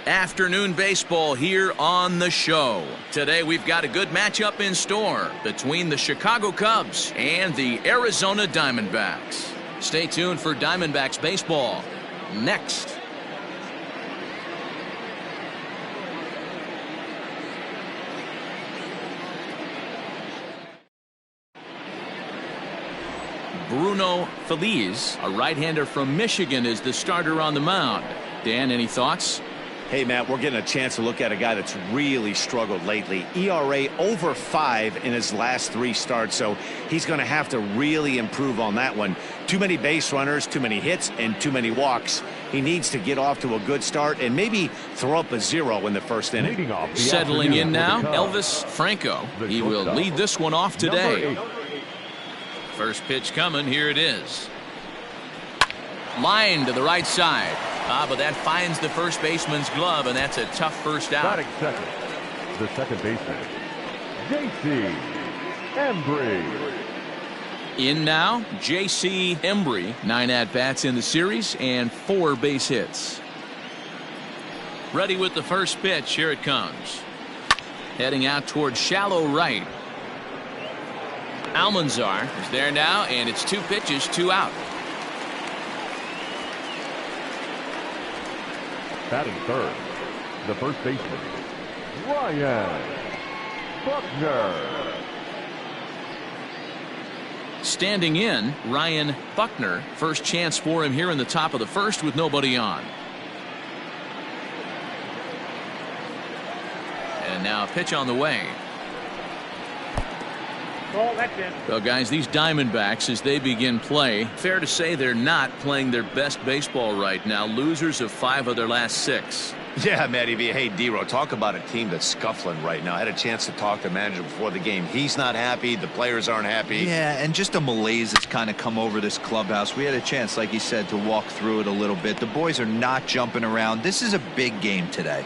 Afternoon baseball here on the show. Today we've got a good matchup in store between the Chicago Cubs and the Arizona Diamondbacks. Stay tuned for Diamondbacks baseball next. Bruno Feliz, a right-hander from Michigan, is the starter on the mound. Dan, any thoughts? Hey, Matt, we're getting a chance to look at a guy that's really struggled lately. ERA over 5 in his last 3 starts, so he's going to have to really improve on that one. Too many base runners, too many hits, and too many walks. He needs to get off to a good start and maybe throw up a 0 in the first inning. Settling in now, Elvis Franco. He will lead this one off today. First pitch coming. Here it is. Line to the right side. But that finds the first baseman's glove, and that's a tough first out. Batting second, the second baseman, J.C. Embry. In now, J.C. Embry. 9 at-bats in the series and 4 base hits. Ready with the first pitch. Here it comes. Heading out toward shallow right. Almanzar is there now, and it's 2 pitches, 2 out. Batting third, the first baseman, Ryan Buckner. Standing in, Ryan Buckner. First chance for him here in the top of the first with nobody on. And now a pitch on the way. Well, guys, these Diamondbacks, as they begin play, fair to say they're not playing their best baseball right now. Losers of 5 of their last 6. Yeah, Matty B. Hey, D-Ro, talk about a team that's scuffling right now. I had a chance to talk to the manager before the game. He's not happy. The players aren't happy. Yeah, and just a malaise that's kind of come over this clubhouse. We had a chance, like you said, to walk through it a little bit. The boys are not jumping around. This is a big game today.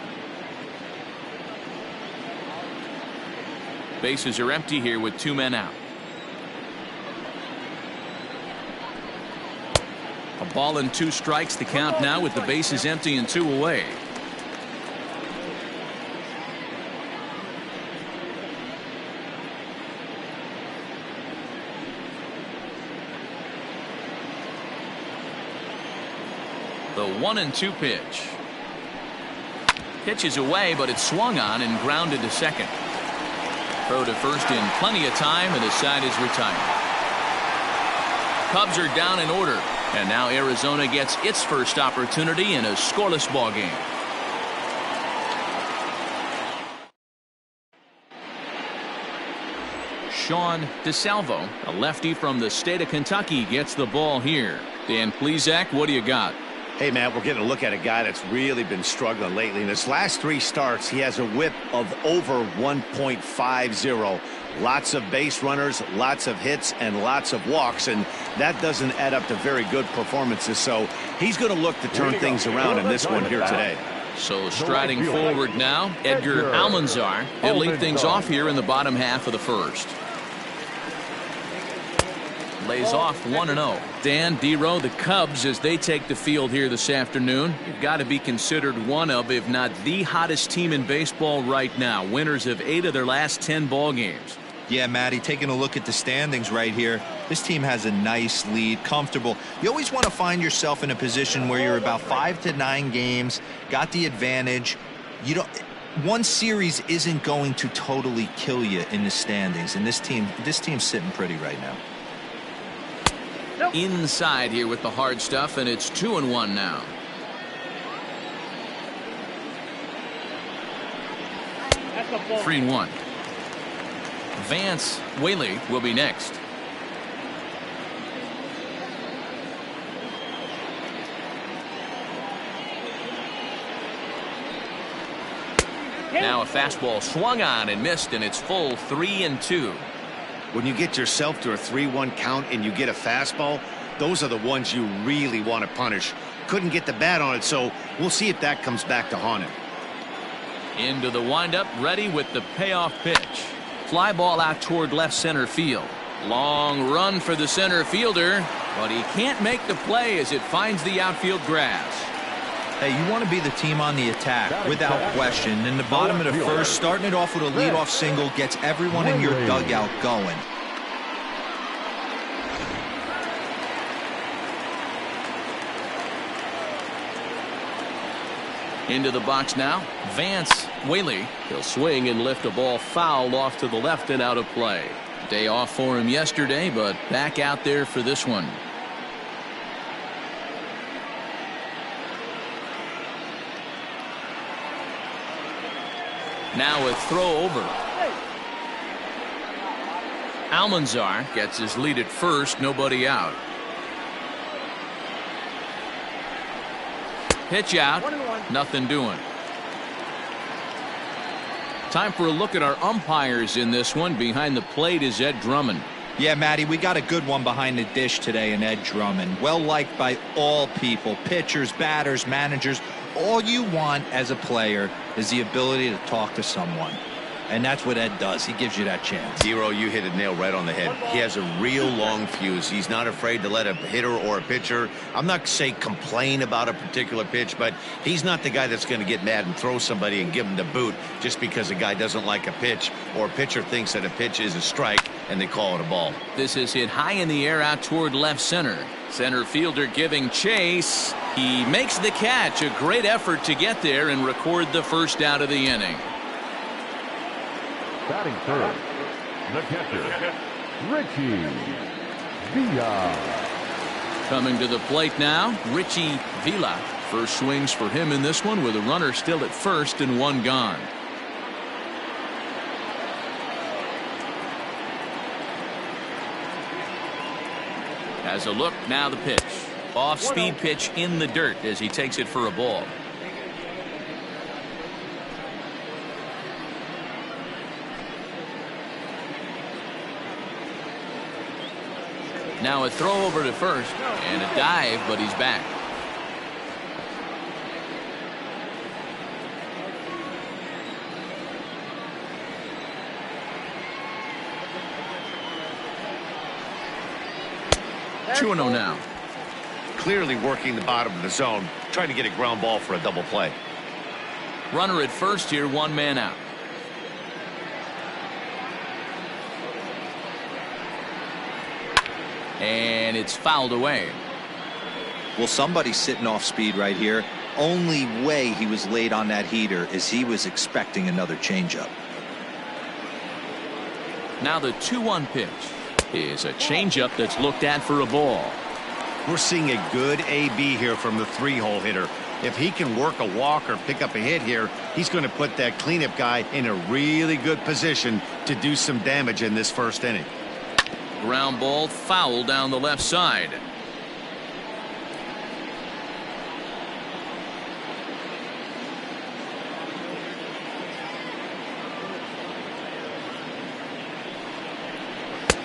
Bases are empty here with 2 men out. A ball and 2 strikes, the count now with the bases empty and 2 away. The 1-2 pitch. Pitch is away, but it's swung on and grounded to second. Throw to first in plenty of time, and the side is retired. Cubs are down in order, and now Arizona gets its first opportunity in a scoreless ball game. Sean DeSalvo, a lefty from the state of Kentucky, gets the ball here. Dan Plesac, what do you got? Hey, Matt, we're getting a look at a guy that's really been struggling lately. In his last 3 starts, he has a whip of over 1.50. Lots of base runners, lots of hits, and lots of walks, and that doesn't add up to very good performances. So he's going to look to turn things around in this one here today. So striding forward now, Edgar Almanzar. He'll lead things off here in the bottom half of the first. Lays off 1-0. Dan, D-Ro, the Cubs, as they take the field here this afternoon, you've got to be considered one of, if not the hottest team in baseball right now. Winners of 8 of their last 10 ball games. Yeah, Matty, taking a look at the standings right here, this team has a nice lead, comfortable. You always want to find yourself in a position where you're about 5 to 9 games, got the advantage. You don't. One series isn't going to totally kill you in the standings, and this team's sitting pretty right now. Inside here with the hard stuff, and it's 2-1 now. That's a 3-1. Vance Whaley will be next. Now a fastball swung on and missed, and it's full 3-2. When you get yourself to a 3-1 count and you get a fastball, those are the ones you really want to punish. Couldn't get the bat on it, so we'll see if that comes back to haunt him. Into the windup, ready with the payoff pitch. Fly ball out toward left center field. Long run for the center fielder, but he can't make the play as it finds the outfield grass. Hey, you want to be the team on the attack, without question. In the bottom of the first, starting it off with a leadoff single gets everyone in your dugout going. Into the box now, Vance Whaley. He'll swing and lift a ball foul off to the left and out of play. Day off for him yesterday, but back out there for this one. Now a throw over. Almanzar gets his lead at first, nobody out. Pitch out, nothing doing. Time for a look at our umpires in this one. Behind the plate is Ed Drummond. Yeah, Matty, we got a good one behind the dish today in Ed Drummond. Well liked by all people, pitchers, batters, managers. All you want as a player is the ability to talk to someone. And that's what Ed does. He gives you that chance. Zero, you hit a nail right on the head. He has a real long fuse. He's not afraid to let a hitter or a pitcher, I'm not say complain about a particular pitch, but he's not the guy that's going to get mad and throw somebody and give him the boot just because a guy doesn't like a pitch or a pitcher thinks that a pitch is a strike and they call it a ball. This is hit high in the air out toward left center. Center fielder giving chase. He makes the catch. A great effort to get there and record the first out of the inning. Batting third, the catcher, Richie Villa. Coming to the plate now, Richie Villa. First swings for him in this one with a runner still at first and one gone. Has a look, now the pitch. Off-speed pitch in the dirt as he takes it for a ball. Now a throw over to first and a dive, but he's back. Two and 0 now. Clearly working the bottom of the zone, trying to get a ground ball for a double play. Runner at first here, one man out. And it's fouled away. Well, somebody's sitting off speed right here. Only way he was late on that heater is he was expecting another changeup. Now the 2-1 pitch is a changeup that's looked at for a ball. We're seeing a good AB here from the three-hole hitter. If he can work a walk or pick up a hit here, he's going to put that cleanup guy in a really good position to do some damage in this first inning. Ground ball foul down the left side.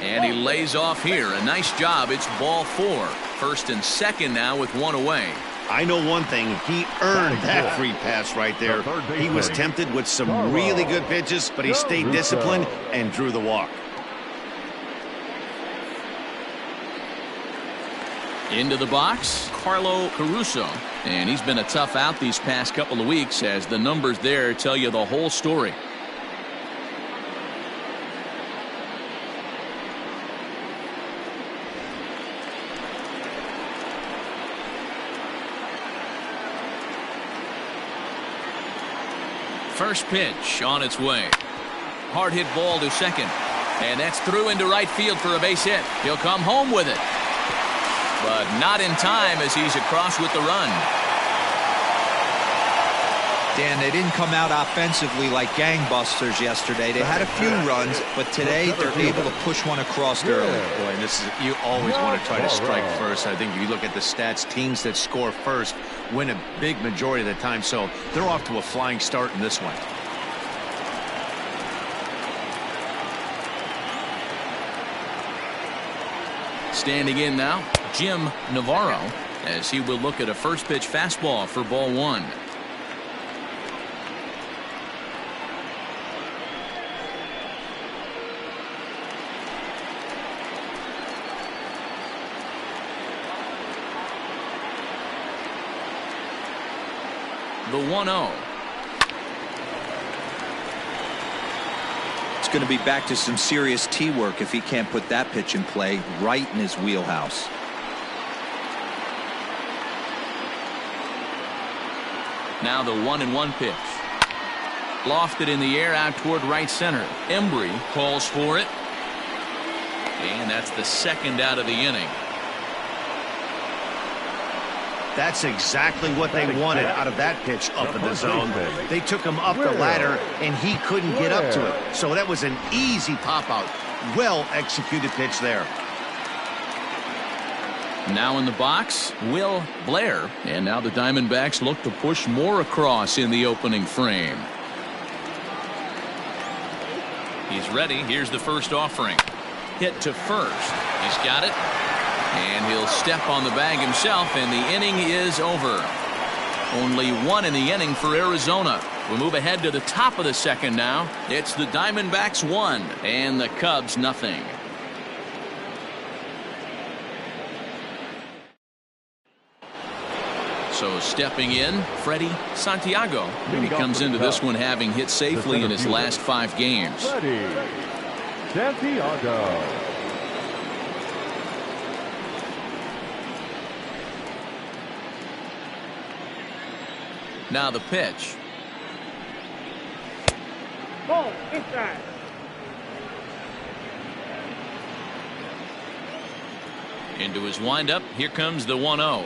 And he lays off here. A nice job. It's ball 4. First and second now with one away. I know one thing. He earned that free pass right there. He was tempted with some really good pitches, but he stayed disciplined and drew the walk. Into the box, Carlo Caruso. And he's been a tough out these past couple of weeks as the numbers there tell you the whole story. First pitch on its way. Hard hit ball to second. And that's through into right field for a base hit. He'll come home with it. But not in time as he's across with the run. Dan, they didn't come out offensively like gangbusters yesterday. They had a few runs, but today they're able to push one across early. Boy, and this is, you always want to try to strike first. I think if you look at the stats, teams that score first win a big majority of the time. So they're off to a flying start in this one. Standing in now, Jim Navarro, as he will look at a first pitch fastball for ball 1. the 1-0. It's going to be back to some serious tee work if he can't put that pitch in play right in his wheelhouse. Now the 1-1 pitch. Lofted in the air out toward right center. Embry calls for it. And that's the second out of the inning. That's exactly what they wanted out of that pitch up in the zone. They took him up the ladder, and he couldn't get up to it. So that was an easy pop-out. Well-executed pitch there. Now in the box, Will Blair. And now the Diamondbacks look to push more across in the opening frame. He's ready. Here's the first offering. Hit to first. He's got it. And he'll step on the bag himself, and the inning is over. Only one in the inning for Arizona. We'll move ahead to the top of the second now. It's the Diamondbacks 1 and the Cubs nothing. So stepping in, Freddy Santiago. He comes into this one having hit safely in his last 5 games. Freddy Santiago. Now the pitch. Ball inside. Into his windup. Here comes the 1-0.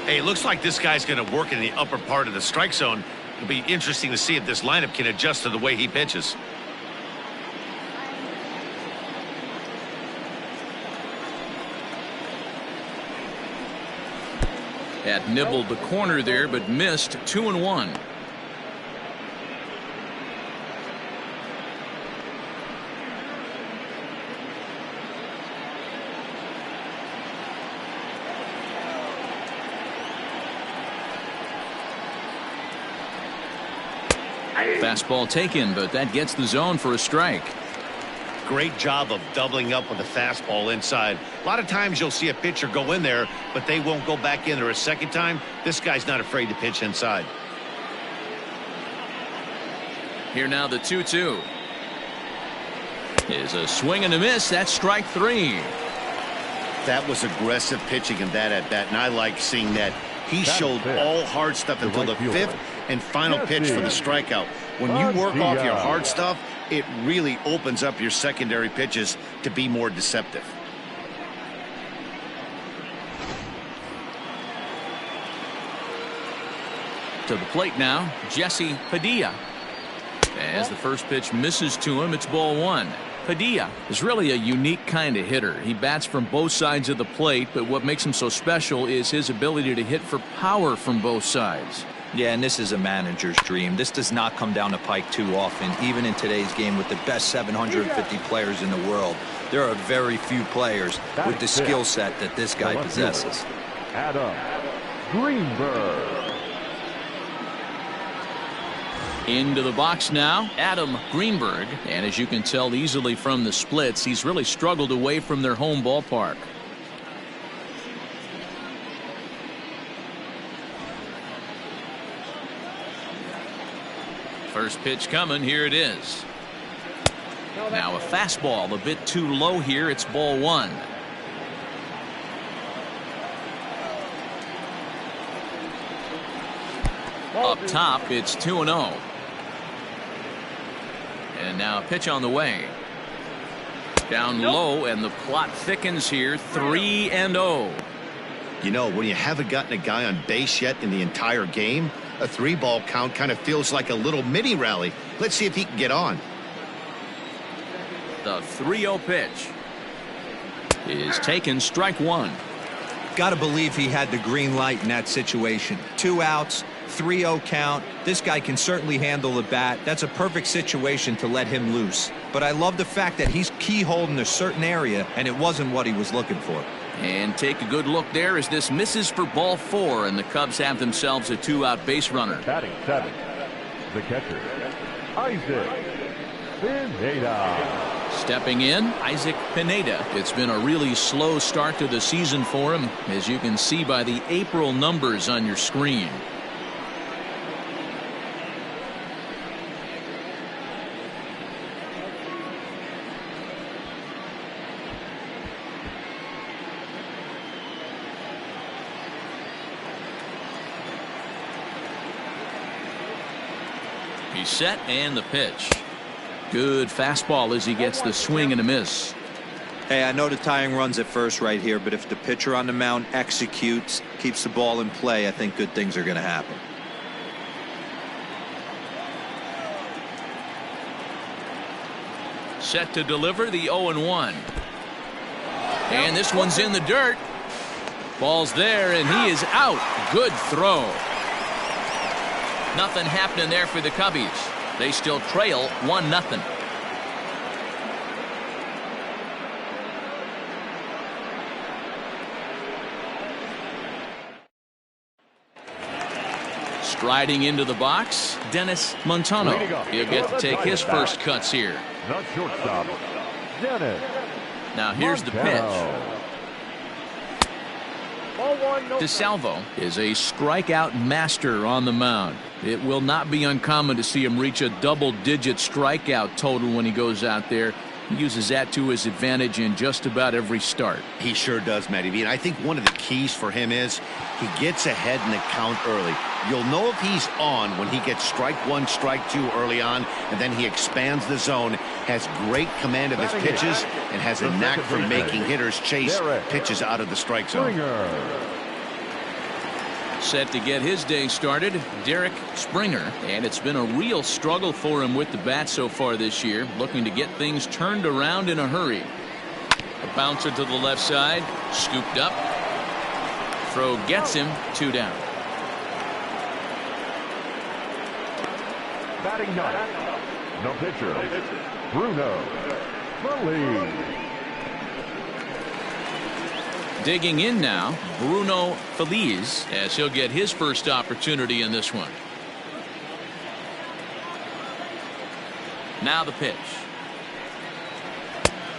Hey, it looks like this guy's going to work in the upper part of the strike zone. It'll be interesting to see if this lineup can adjust to the way he pitches. Had nibbled the corner there, but missed. 2-1. Fastball taken, but that gets the zone for a strike. Great job of doubling up with a fastball inside. A lot of times you'll see a pitcher go in there, but they won't go back in there a second time. This guy's not afraid to pitch inside. Here now the 2-2. Is a swing and a miss. That's strike 3. That was aggressive pitching in that at bat, and I like seeing that. He showed all hard stuff until the 5th and final pitch for the strikeout. When you work off your hard stuff, it really opens up your secondary pitches to be more deceptive. To the plate now, Jesse Padilla. As the first pitch misses to him, it's ball 1. Padilla is really a unique kind of hitter. He bats from both sides of the plate, but what makes him so special is his ability to hit for power from both sides. Yeah, and this is a manager's dream. This does not come down the pike too often, even in today's game with the best 750 players in the world. There are very few players with the skill set that this guy possesses. Adam Greenberg. Into the box now, Adam Greenberg. And as you can tell easily from the splits, he's really struggled away from their home ballpark. First pitch coming. Here it is. Now a fastball a bit too low here. It's ball 1. Up top, it's 2-0. And now a pitch on the way. Down low, and the plot thickens here. 3-0. You know, when you haven't gotten a guy on base yet in the entire game, a 3-ball count kind of feels like a little mini rally. Let's see if he can get on. The 3-0 pitch is taken. Strike 1. Got to believe he had the green light in that situation. 2 outs, 3-0 count. This guy can certainly handle the bat. That's a perfect situation to let him loose. But I love the fact that he's keyholed in a certain area, and it wasn't what he was looking for. And take a good look there as this misses for ball 4, and the Cubs have themselves a 2-out base runner. Batting 7, the catcher, Isaac Pineda. Stepping in, Isaac Pineda. It's been a really slow start to the season for him, as you can see by the April numbers on your screen. He's set and the pitch. Good fastball as he gets the swing and a miss. Hey, I know the tying runs at first right here, but if the pitcher on the mound executes, keeps the ball in play, I think good things are going to happen. Set to deliver the 0-1. And this one's in the dirt. Ball's there and he is out. Good throw. Nothing happening there for the Cubbies. They still trail 1-0. Striding into the box, Dennis Montano. He'll get to take his first cuts here. The shortstop, Dennis. Now here's the pitch. DeSalvo is a strikeout master on the mound. It will not be uncommon to see him reach a double-digit strikeout total when he goes out there. He uses that to his advantage in just about every start. He sure does, Matty V. And I think one of the keys for him is he gets ahead in the count early. You'll know if he's on when he gets strike one, strike two early on, and then he expands the zone, has great command of his pitches, and has a knack for making hitters chase pitches out of the strike zone. Set to get his day started, Derrick Springer, and it's been a real struggle for him with the bat so far this year, looking to get things turned around in a hurry. A bouncer to the left side, scooped up. Throw gets him, 2 down. Batting ninth, the pitcher, Bruno Feliz. Digging in now, Bruno Feliz, as he'll get his first opportunity in this one. Now the pitch.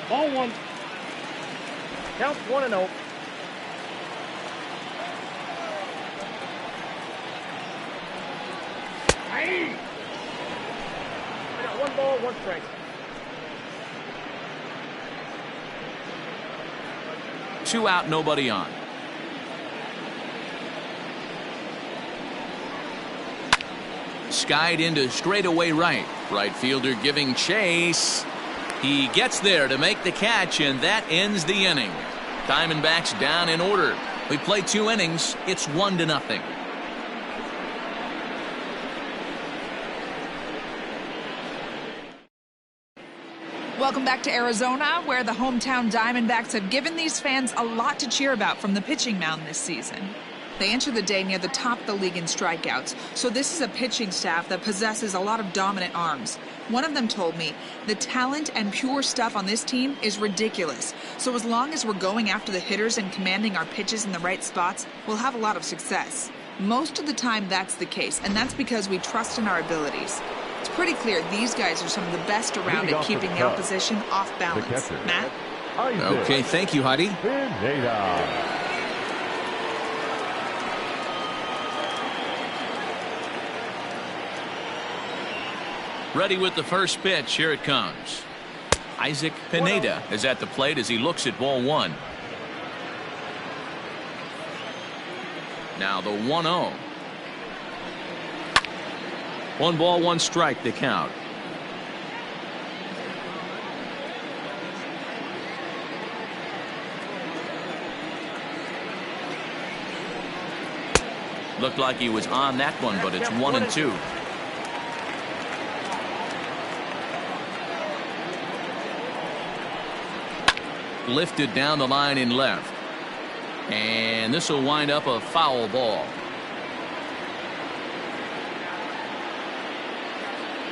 Ball one. Count 1-0. Hey! I got 1 ball, 1 strike. Two out, nobody on. Skied into straightaway right. Right fielder giving chase. He gets there to make the catch, and that ends the inning. Diamondbacks down in order. We play 2 innings. It's 1-0. Welcome back to Arizona, where the hometown Diamondbacks have given these fans a lot to cheer about from the pitching mound this season. They enter the day near the top of the league in strikeouts, so this is a pitching staff that possesses a lot of dominant arms. One of them told me, the talent and pure stuff on this team is ridiculous, so as long as we're going after the hitters and commanding our pitches in the right spots, we'll have a lot of success. Most of the time that's the case, and that's because we trust in our abilities. It's pretty clear these guys are some of the best around at keeping the opposition off balance. Matt? Okay, thank you, Heidi. Ready with the first pitch. Here it comes. Isaac Pineda is at the plate as he looks at ball 1. Now the 1-0. 1 ball, 1 strike, the count. Looked like he was on that one, but it's 1-2. Lifted down the line in left. And this will wind up a foul ball.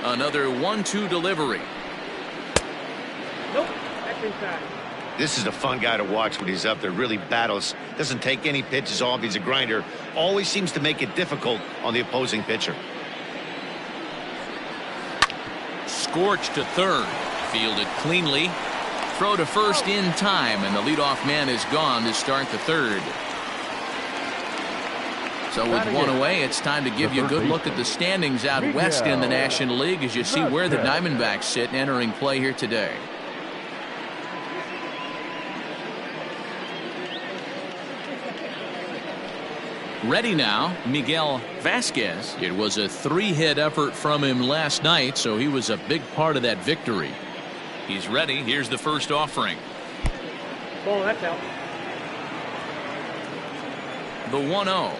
Another 1-2 delivery. Nope, that's inside. This is a fun guy to watch when he's up there. Really battles. Doesn't take any pitches off. He's a grinder. Always seems to make it difficult on the opposing pitcher. Scorched to third. Fielded cleanly. Throw to first in time, and the leadoff man is gone to start the third. So with one away, it's time to give you a good look at the standings out west in the National League as you see where the Diamondbacks sit entering play here today. Ready now, Miguel Vasquez. It was a 3-hit effort from him last night, so he was a big part of that victory. He's ready. Here's the first offering. Ball, that's out. The 1-0.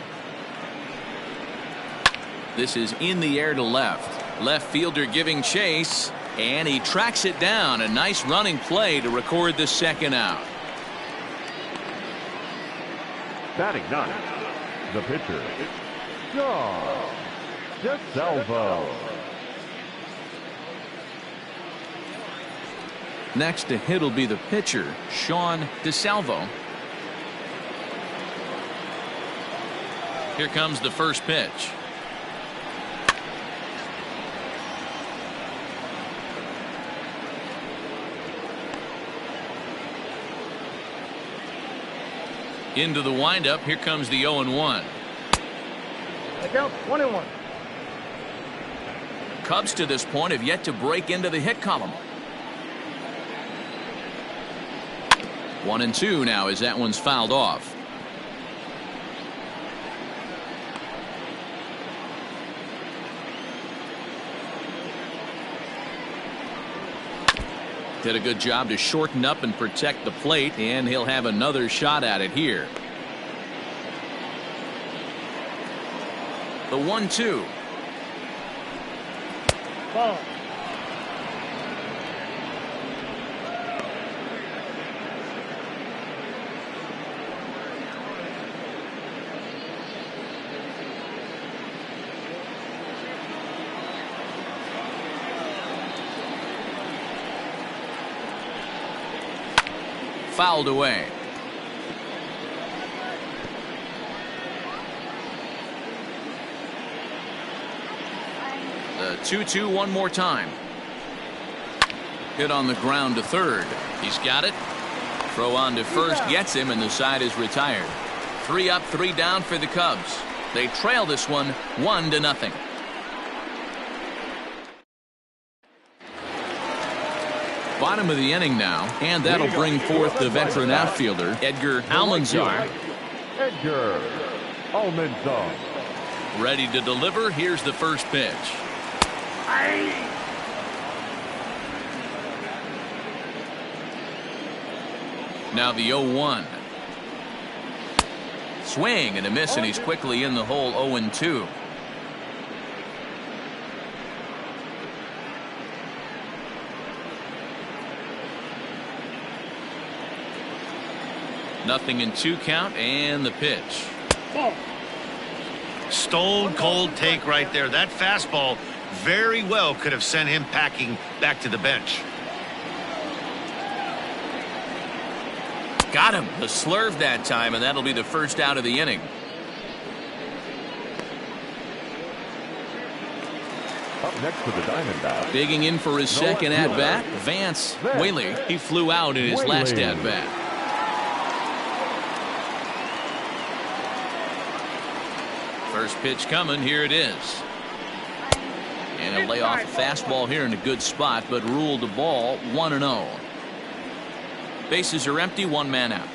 This is in the air to left. Left fielder giving chase, and he tracks it down. A nice running play to record the second out. Batting ninth, the pitcher, John DeSalvo. Next to hit will be the pitcher, Sean DeSalvo. Here comes the first pitch. Into the windup. Here comes the 0-1. The count 1-1. Cubs to this point have yet to break into the hit column. 1-2 now as that one's fouled off. Did a good job to shorten up and protect the plate, and he'll have another shot at it here. The 1-2. Ball. Fouled away. The 2-2 one more time. Hit on the ground to third. He's got it. Throw on to first gets him, and the side is retired. 3 up, 3 down for the Cubs. They trail this one 1-0. Bottom of the inning now, and that'll bring forth the veteran outfielder Edgar Almanzar. Edgar Almanzar. Ready to deliver. Here's the first pitch. Now the 0-1. Swing and a miss, and he's quickly in the hole. 0-2. Nothing in 2 count, and the pitch. Stone cold take right there. That fastball very well could have sent him packing back to the bench. Got him. The slurve that time, and that'll be the first out of the inning. Up next for the Diamondbacks. Digging in for his second at-bat, Vance Whaley. He flew out in his last at-bat. First pitch coming. Here it is. And he'll lay off a fastball here in a good spot, but ruled the ball 1-0. Bases are empty, 1 man out.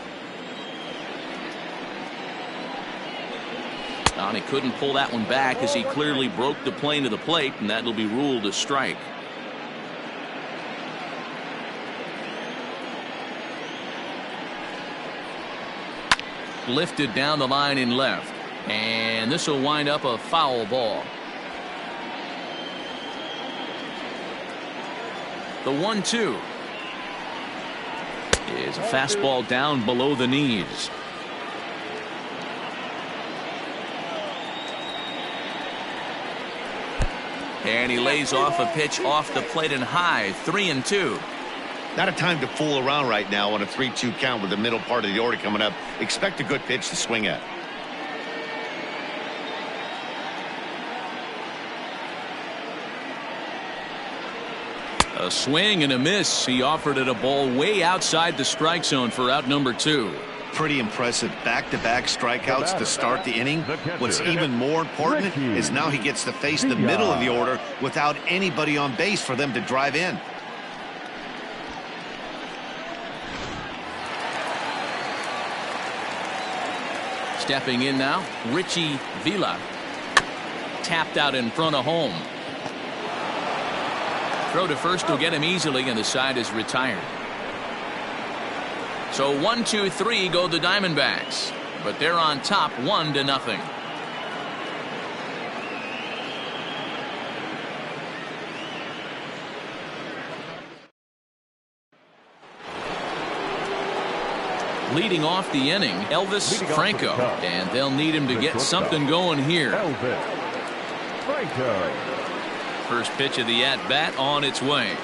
And he couldn't pull that one back as he clearly broke the plane of the plate, and that'll be ruled a strike. Lifted down the line in left. And this will wind up a foul ball. The 1-2 is a fastball down below the knees. And he lays off a pitch off the plate and high. 3-2. Not a time to fool around right now on a 3-2 count with the middle part of the order coming up. Expect a good pitch to swing at. A swing and a miss. He offered it a ball way outside the strike zone for out number 2. Pretty impressive back-to-back strikeouts to start the inning. What's even more important is now he gets to face the middle of the order without anybody on base for them to drive in. Stepping in now, Richie Villa. Tapped out in front of home. Throw to first will get him easily, and the side is retired. So 1-2-3 go the Diamondbacks, but they're on top 1-0. Leading off the inning, Elvis Franco, and they'll need him to get something going here. Elvis Franco. First pitch of the at-bat on its way.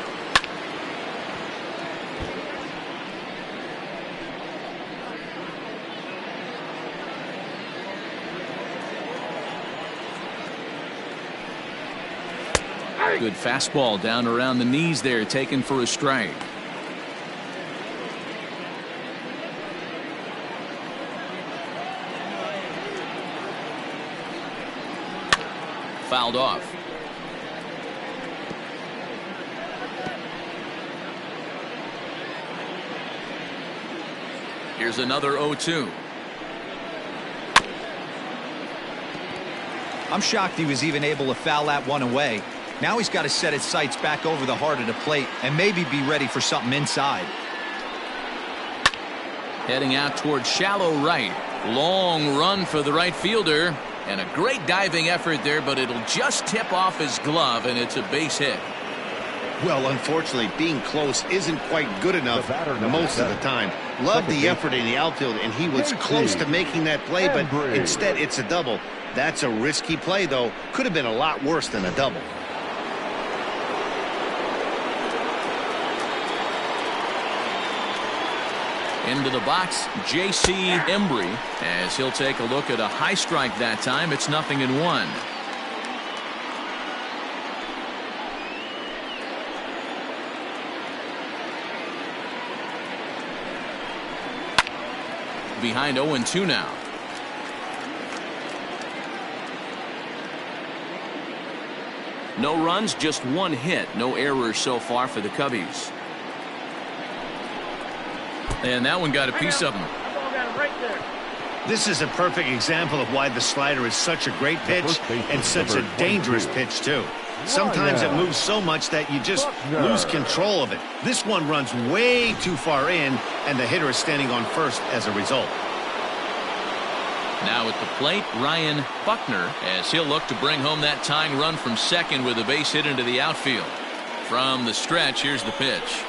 Good fastball down around the knees there, taken for a strike. Fouled off. Here's another 0-2. I'm shocked he was even able to foul that one away. Now he's got to set his sights back over the heart of the plate and maybe be ready for something inside. Heading out towards shallow right. Long run for the right fielder. And a great diving effort there, but it'll just tip off his glove, and it's a base hit. Well, unfortunately, being close isn't quite good enough most of the time. Love the effort in the outfield, and he was close to making that play, but instead it's a double. That's a risky play, though. Could have been a lot worse than a double. Into the box, J.C. Embry, as he'll take a look at a high strike that time. It's 0-1. Behind 0-2 now. No runs, just one hit. No errors so far for the Cubbies. And that one got a piece of him. This is a perfect example of why the slider is such a great pitch and such a dangerous pitch, too. Sometimes it moves so much that you just lose control of it. This one runs way too far in, and the hitter is standing on first as a result. Now at the plate, Ryan Buckner, as he'll look to bring home that tying run from second with a base hit into the outfield. From the stretch, here's the pitch.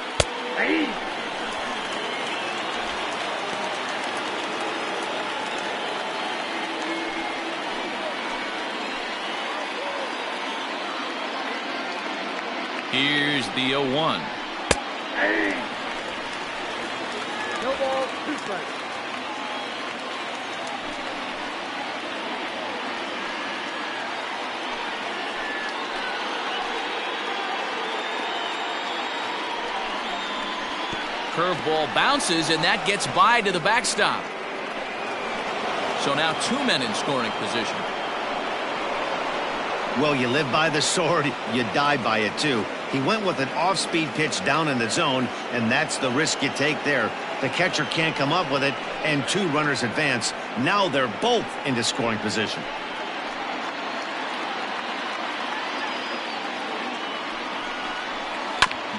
Here's the 0-1. No ball, 2 strikes. Curveball bounces, and that gets by to the backstop. So now 2 men in scoring position. Well, you live by the sword, you die by it, too. He went with an off-speed pitch down in the zone, and that's the risk you take there. The catcher can't come up with it, and 2 runners advance. Now they're both into scoring position.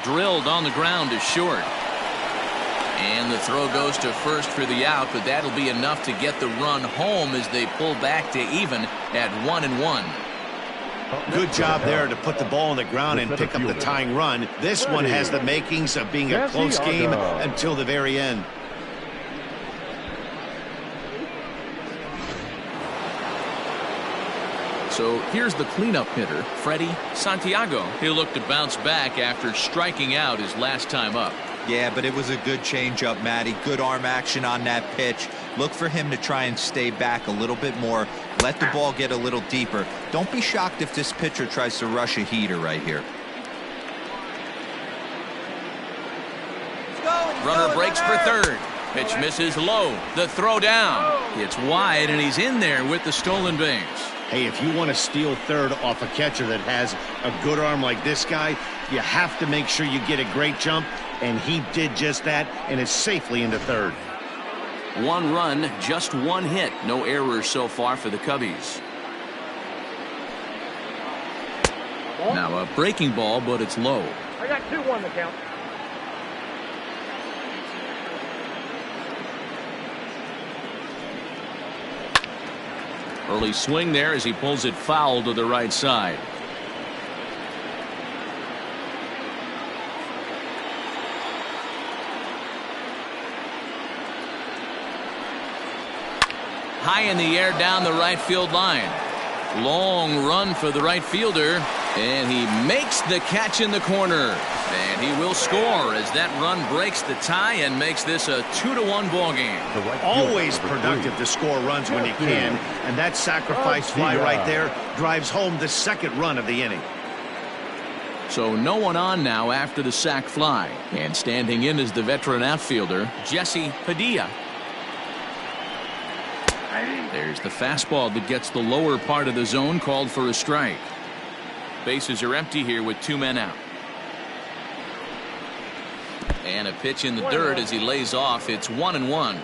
Drilled on the ground is short. And the throw goes to first for the out, but that'll be enough to get the run home as they pull back to even at 1-1. Good job there to put the ball on the ground and pick up the tying run. This one has the makings of being a close game until the very end. So here's the cleanup hitter, Freddy Santiago. He'll look to bounce back after striking out his last time up. Yeah, but it was a good changeup, Matty. Good arm action on that pitch. Look for him to try and stay back a little bit more. Let the ball get a little deeper. Don't be shocked if this pitcher tries to rush a heater right here. Runner breaks for third. Pitch misses low. The throw down. It's wide, and he's in there with the stolen base. Hey, if you want to steal third off a catcher that has a good arm like this guy, you have to make sure you get a great jump, and he did just that and is safely into third. 1 run, just 1 hit. No errors so far for the Cubbies. Now a breaking ball, but it's low. I got 2-1 to count. Early swing there as he pulls it foul to the right side. High in the air down the right field line. Long run for the right fielder, and he makes the catch in the corner. And he will score as that run breaks the tie and makes this a 2-1 ball game. Always productive to score runs when you can, and that sacrifice fly right there drives home the second run of the inning. So no one on now after the sac fly, and standing in is the veteran outfielder Jesse Padilla. There's the fastball that gets the lower part of the zone, called for a strike. Bases are empty here with 2 men out. And a pitch in the dirt as he lays off. It's 1-1.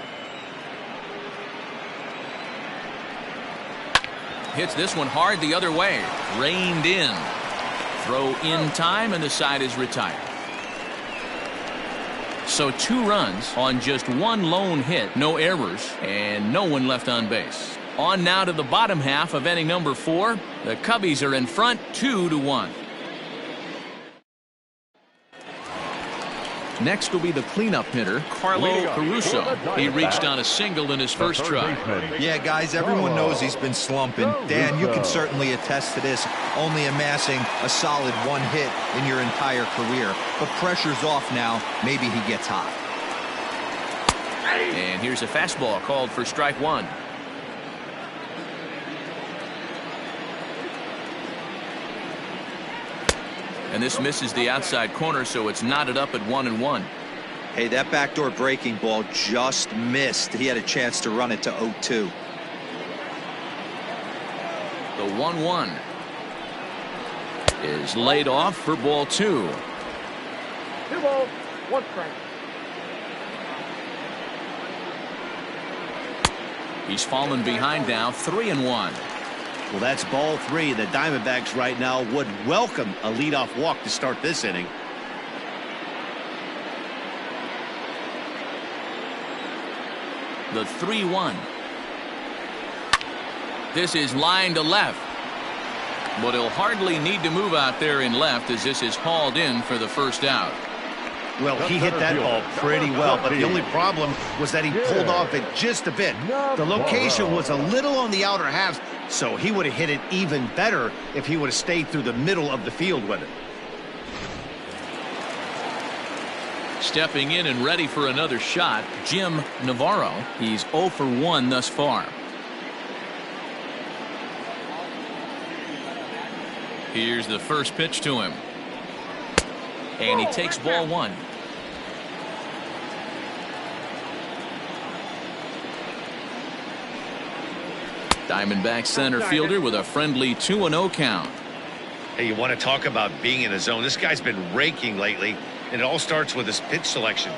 Hits this one hard the other way. Reined in. Throw in time, and the side is retired. So 2 runs on just 1 lone hit, no errors, and no one left on base. On now to the bottom half of inning number 4. The Cubbies are in front 2-1. Next will be the cleanup hitter, Carlo Caruso. He reached on a single in his first try. Yeah, guys, everyone knows he's been slumping. Dan, you can certainly attest to this, only amassing a solid 1 hit in your entire career. But pressure's off now. Maybe he gets hot. And here's a fastball called for strike 1. And this misses the outside corner, so it's knotted up at 1-1. Hey, that backdoor breaking ball just missed. He had a chance to run it to 0-2. The 1-1 is laid off for ball 2. 2 balls, 1 strike. He's fallen behind now, 3-1. Well, that's ball 3. The Diamondbacks right now would welcome a leadoff walk to start this inning. The 3-1. This is line to left. But he'll hardly need to move out there in left as this is hauled in for the first out. Well, he hit that ball pretty well, but the only problem was that he pulled off it just a bit. The location was a little on the outer half, so he would have hit it even better if he would have stayed through the middle of the field with it. Stepping in and ready for another shot, Jim Navarro. He's 0 for 1 thus far. Here's the first pitch to him. And he takes ball 1. Diamondback center fielder with a friendly 2-0 count. Hey, you want to talk about being in a zone? This guy's been raking lately, and it all starts with his pitch selection.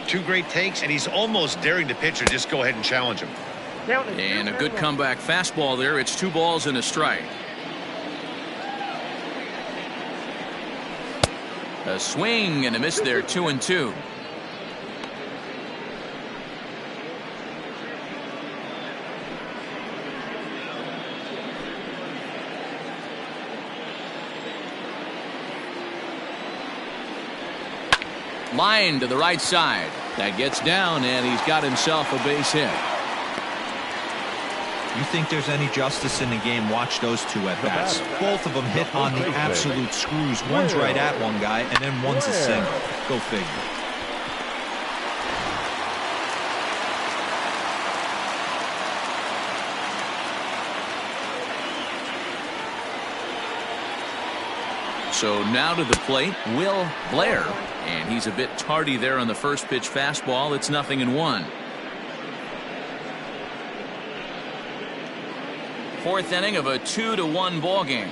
2 great takes, and he's almost daring the pitcher just go ahead and challenge him. And a good comeback fastball there. It's 2 balls and a strike. A swing and a miss there, 2-2. Line to the right side. That gets down, and he's got himself a base hit. You think there's any justice in the game? Watch those 2 at bats. Both of them hit on the absolute screws. One's right at one guy, and then one's a single. Go figure. So now to the plate, Will Blair. And he's a bit tardy there on the first pitch fastball. It's 0-1. Fourth inning of a 2-1 ball game.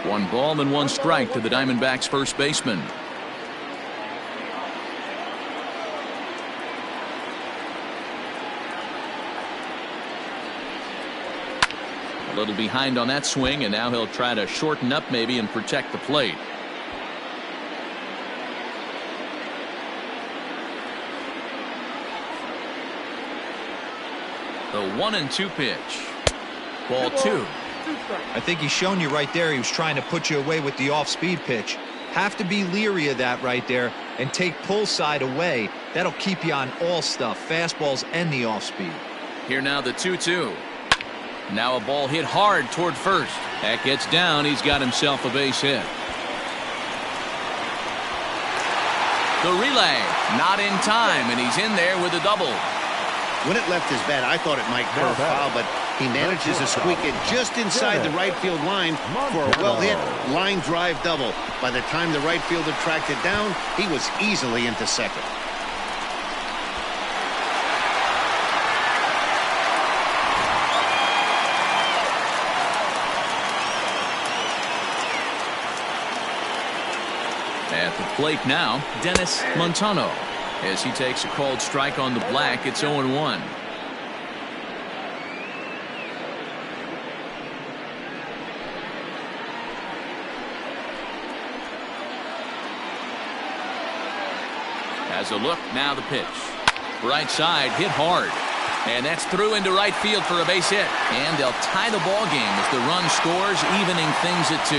One ball and one strike to the Diamondbacks first baseman. A little behind on that swing, and now he'll try to shorten up maybe and protect the plate. The 1-2 pitch. Ball 2. I think he's shown you right there. He was trying to put you away with the off-speed pitch. Have to be leery of that right there and take pull side away. That'll keep you on all stuff, fastballs and the off-speed. Here now the 2-2. Now a ball hit hard toward first. That gets down. He's got himself a base hit. The relay not in time, and he's in there with a double. When it left his bat, I thought it might curve foul, but he manages to squeak it just inside the right field line for a well-hit line drive double. By the time the right fielder tracked it down, he was easily into second. At the plate now, Dennis Montano. As he takes a called strike on the black, it's 0-1. Has a look, now the pitch. Right side, hit hard. And that's through into right field for a base hit. And they'll tie the ball game as the run scores, evening things at 2.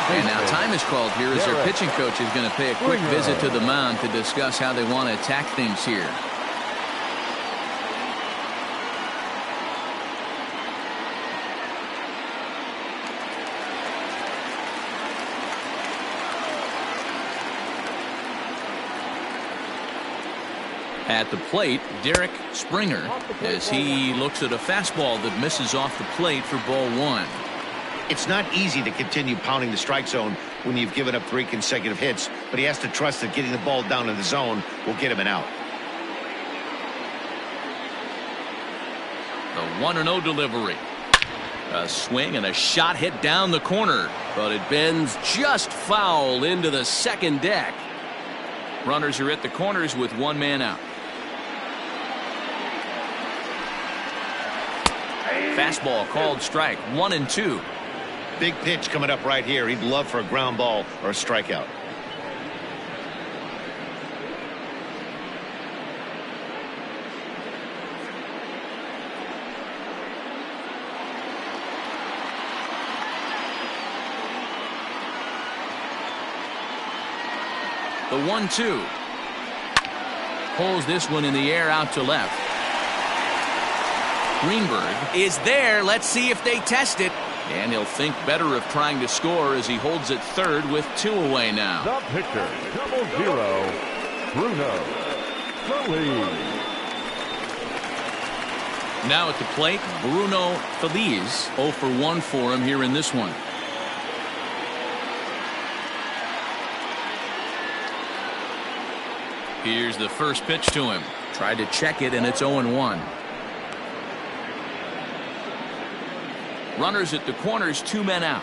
And now time is called here as their pitching coach is going to pay a quick visit to the mound to discuss how they want to attack things here. At the plate, Derrick Springer, as he looks at a fastball that misses off the plate for ball 1. It's not easy to continue pounding the strike zone when you've given up 3 consecutive hits, but he has to trust that getting the ball down in the zone will get him an out. The 1-0 delivery. A swing and a shot hit down the corner, but it bends just foul into the second deck. Runners are at the corners with 1 man out. Fastball called strike, 1-2. Big pitch coming up right here. He'd love for a ground ball or a strikeout. The 1-2. Pulls this one in the air out to left. Greenberg is there. Let's see if they test it. And he'll think better of trying to score as he holds it third with 2 away now. The pitcher, 0, Bruno Feliz. Now at the plate, Bruno Feliz. 0 for 1 for him here in this one. Here's the first pitch to him. Tried to check it, and it's 0-1. Runners at the corners, 2 men out.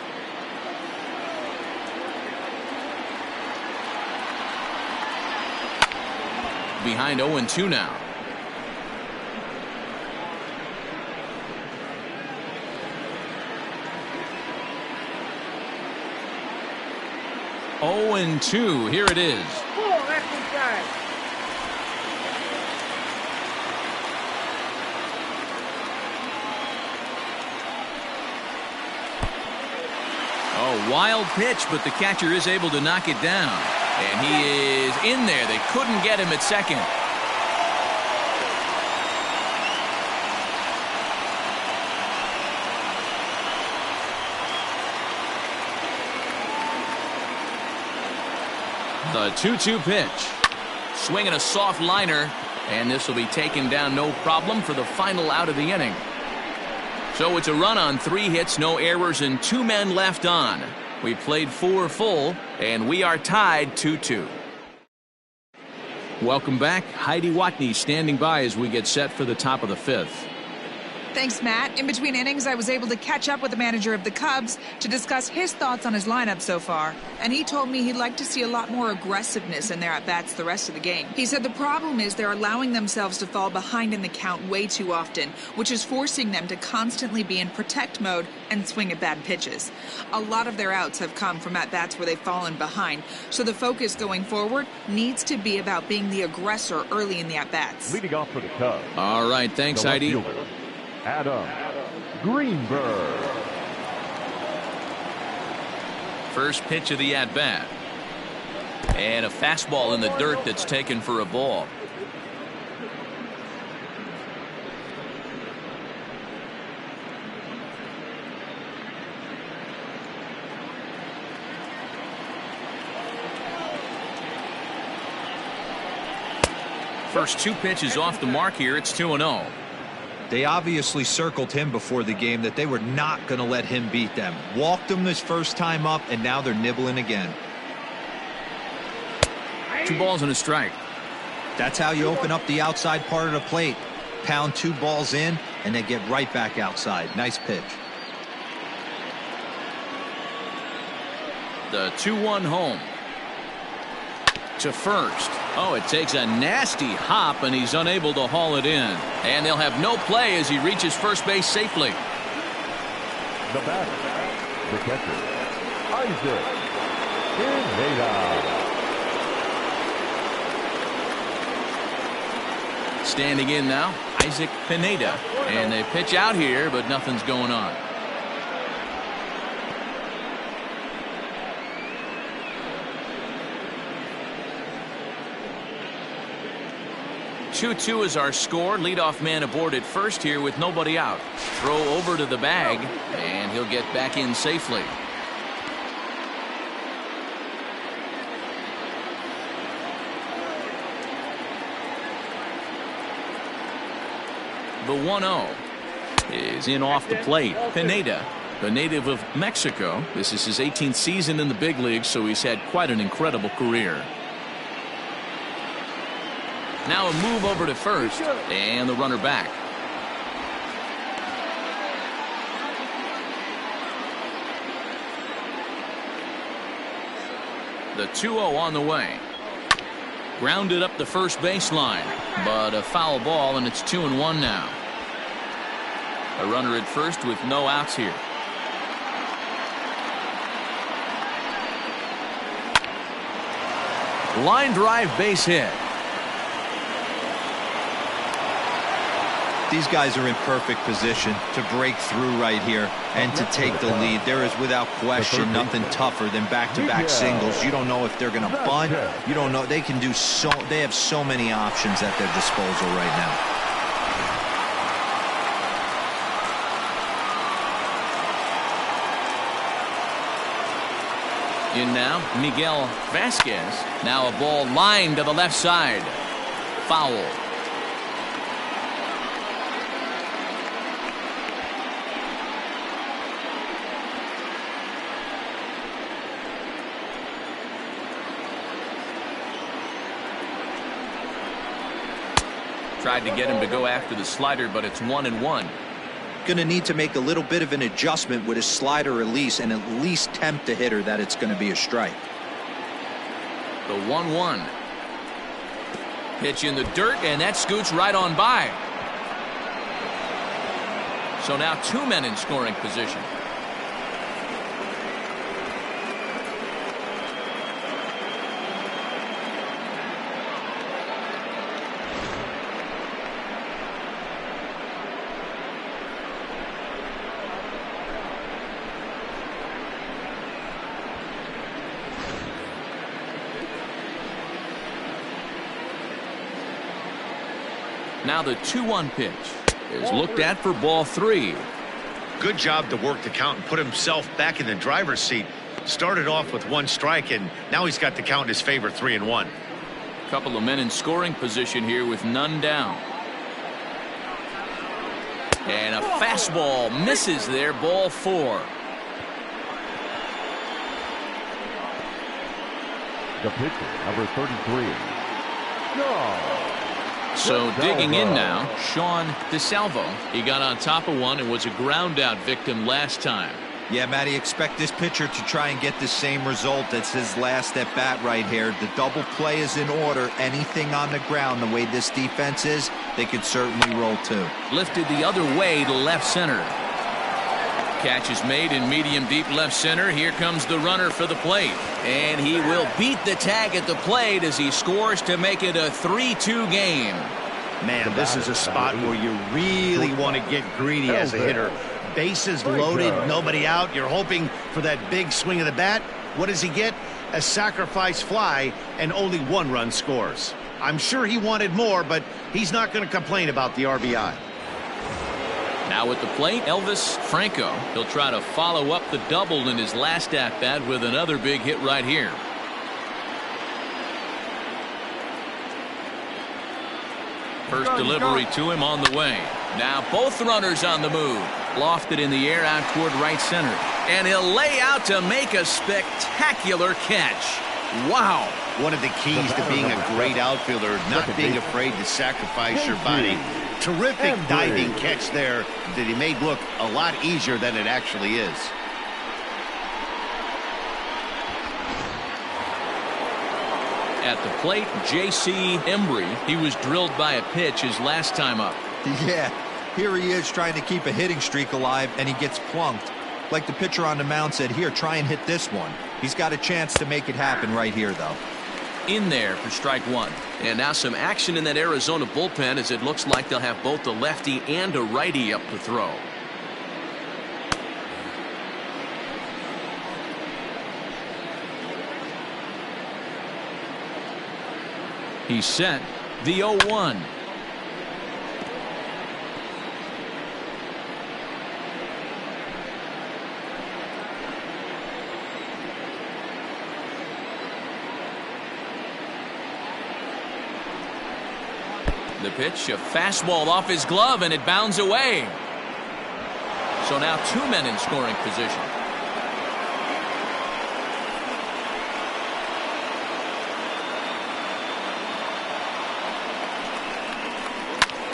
Behind 0-2 now. Oh, and 2. Here it is. Oh, wild pitch, but the catcher is able to knock it down. And he is in there. They couldn't get him at second. The 2-2 pitch. Swinging a soft liner. And this will be taken down no problem for the final out of the inning. So it's a run on 3 hits, no errors, and 2 men left on. We played 4 full, and we are tied 2-2. Welcome back. Heidi Watney standing by as we get set for the top of the 5th. Thanks, Matt. In between innings, I was able to catch up with the manager of the Cubs to discuss his thoughts on his lineup so far. And he told me he'd like to see a lot more aggressiveness in their at-bats the rest of the game. He said the problem is they're allowing themselves to fall behind in the count way too often, which is forcing them to constantly be in protect mode and swing at bad pitches. A lot of their outs have come from at-bats where they've fallen behind, so the focus going forward needs to be about being the aggressor early in the at-bats. Leading off for the Cubs. All right, thanks, the left Heidi. fielder, Adam Greenberg. First pitch of the at-bat. And a fastball in the dirt that's taken for a ball. First 2 pitches off the mark here. It's 2-0. They obviously circled him before the game that they were not going to let him beat them. Walked him his first time up, and now they're nibbling again. 2 balls and a strike. That's how you open up the outside part of the plate. Pound 2 balls in, and then get right back outside. Nice pitch. The 2-1 home. To first. Oh, it takes a nasty hop, and he's unable to haul it in. And they'll have no play as he reaches first base safely. The batter, the catcher, Isaac Pineda. Standing in now, Isaac Pineda. And they pitch out here, but nothing's going on. 2-2 is our score. Leadoff man aboard at first here with nobody out. Throw over to the bag, and he'll get back in safely. The 1-0 is in off the plate. Pineda, the native of Mexico. This is his 18th season in the big leagues, so he's had quite an incredible career. Now a move over to first, and the runner back. The 2-0 on the way. Grounded up the first baseline, but a foul ball, and it's 2-1 now. A runner at first with no outs here. Line drive base hit. These guys are in perfect position to break through right here and to take the lead. There is without question nothing tougher than back-to-back singles. You don't know if they're going to bunt. You don't know. They can do so. They have so many options at their disposal right now. In now, Miguel Vasquez. Now a ball lined to the left side. Foul. Tried to get him to go after the slider, but it's 1-1. Going to need to make a little bit of an adjustment with his slider release and at least tempt the hitter that it's going to be a strike. The 1-1. Pitch in the dirt, and that scoots right on by. So now 2 men in scoring position. Now the 2-1 pitch is looked at for ball 3. Good job to work the count and put himself back in the driver's seat. Started off with 1 strike, and now he's got the count in his favor, 3-1. Couple of men in scoring position here with none down. And a fastball misses there, ball 4. The pitcher, number 33. So digging in now, Sean DeSalvo. He got on top of one and was a ground out victim last time. Yeah, Matty, expect this pitcher to try and get the same result as his last at bat right here. The double play is in order. Anything on the ground, the way this defense is, they could certainly roll too. Lifted the other way to left center. Catch is made in medium deep left center. Here comes the runner for the plate. And he will beat the tag at the plate as he scores to make it a 3-2 game. Man, this is a spot where you really want to get greedy as a hitter. Bases loaded, nobody out. You're hoping for that big swing of the bat. What does he get? A sacrifice fly, and only 1 run scores. I'm sure he wanted more, but he's not going to complain about the RBI. Now at the plate, Elvis Franco. He'll try to follow up the double in his last at-bat with another big hit right here. First delivery to him on the way. Now both runners on the move. Lofted in the air out toward right center. And he'll lay out to make a spectacular catch. Wow. One of the keys to being a great outfielder, not being afraid to sacrifice your body. Terrific diving catch there that he made look a lot easier than it actually is. At the plate, J.C. Embry. He was drilled by a pitch his last time up. Yeah, here he is trying to keep a hitting streak alive, and he gets plunked. Like the pitcher on the mound said, here, try and hit this one. He's got a chance to make it happen right here, though. In there for strike 1. And now some action in that Arizona bullpen as it looks like they'll have both a lefty and a righty up to throw. He's set. The 0-1. The pitch, a fastball off his glove, and it bounds away. So now 2 men in scoring position.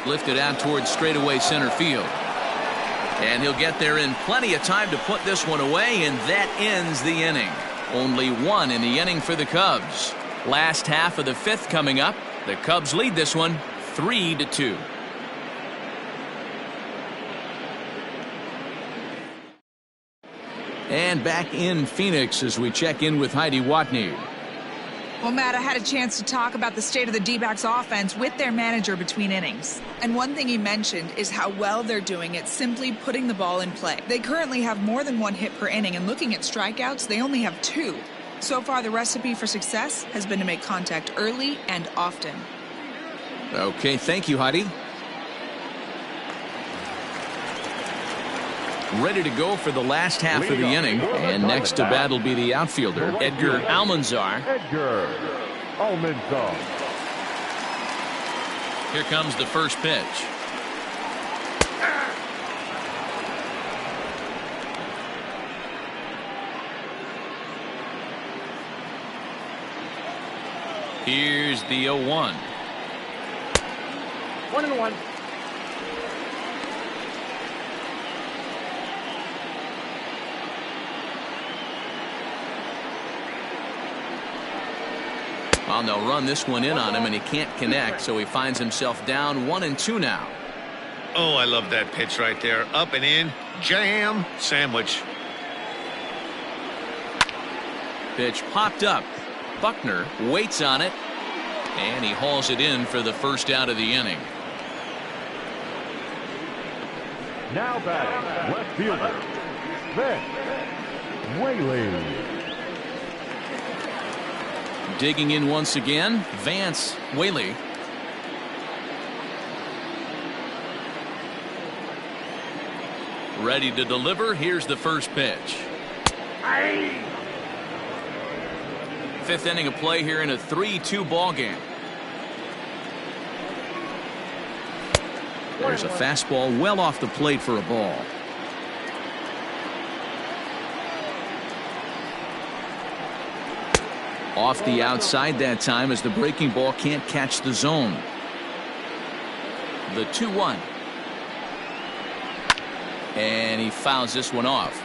Lifted out towards straightaway center field. And he'll get there in plenty of time to put this one away, and that ends the inning. Only 1 in the inning for the Cubs. Last half of the 5th coming up. The Cubs lead this one 3-2. And back in Phoenix as we check in with Heidi Watney. Well, Matt, I had a chance to talk about the state of the D-backs offense with their manager between innings. And one thing he mentioned is how well they're doing at simply putting the ball in play. They currently have more than 1 hit per inning, and looking at strikeouts, they only have 2. So far, the recipe for success has been to make contact early and often. Okay, thank you, Heidi. Ready to go for the last half of the inning. And next to bat will be the outfielder, Edgar Almanzar. Edgar Almanzar. Here comes the first pitch. Here's the 0-1. 1-1. Well, they'll run this one in on him, and he can't connect, so he finds himself down 1-2 now. Oh, I love that pitch right there. Up and in, jam, sandwich. Pitch popped up. Buckner waits on it, and he hauls it in for the first out of the inning. Now batting, left fielder, Vance Whaley. Digging in once again, Vance Whaley. Ready to deliver. Here's the first pitch. 5th inning of play here in a 3-2 ball game. There's a fastball well off the plate for a ball. Off the outside that time as the breaking ball can't catch the zone. The 2-1. And he fouls this one off.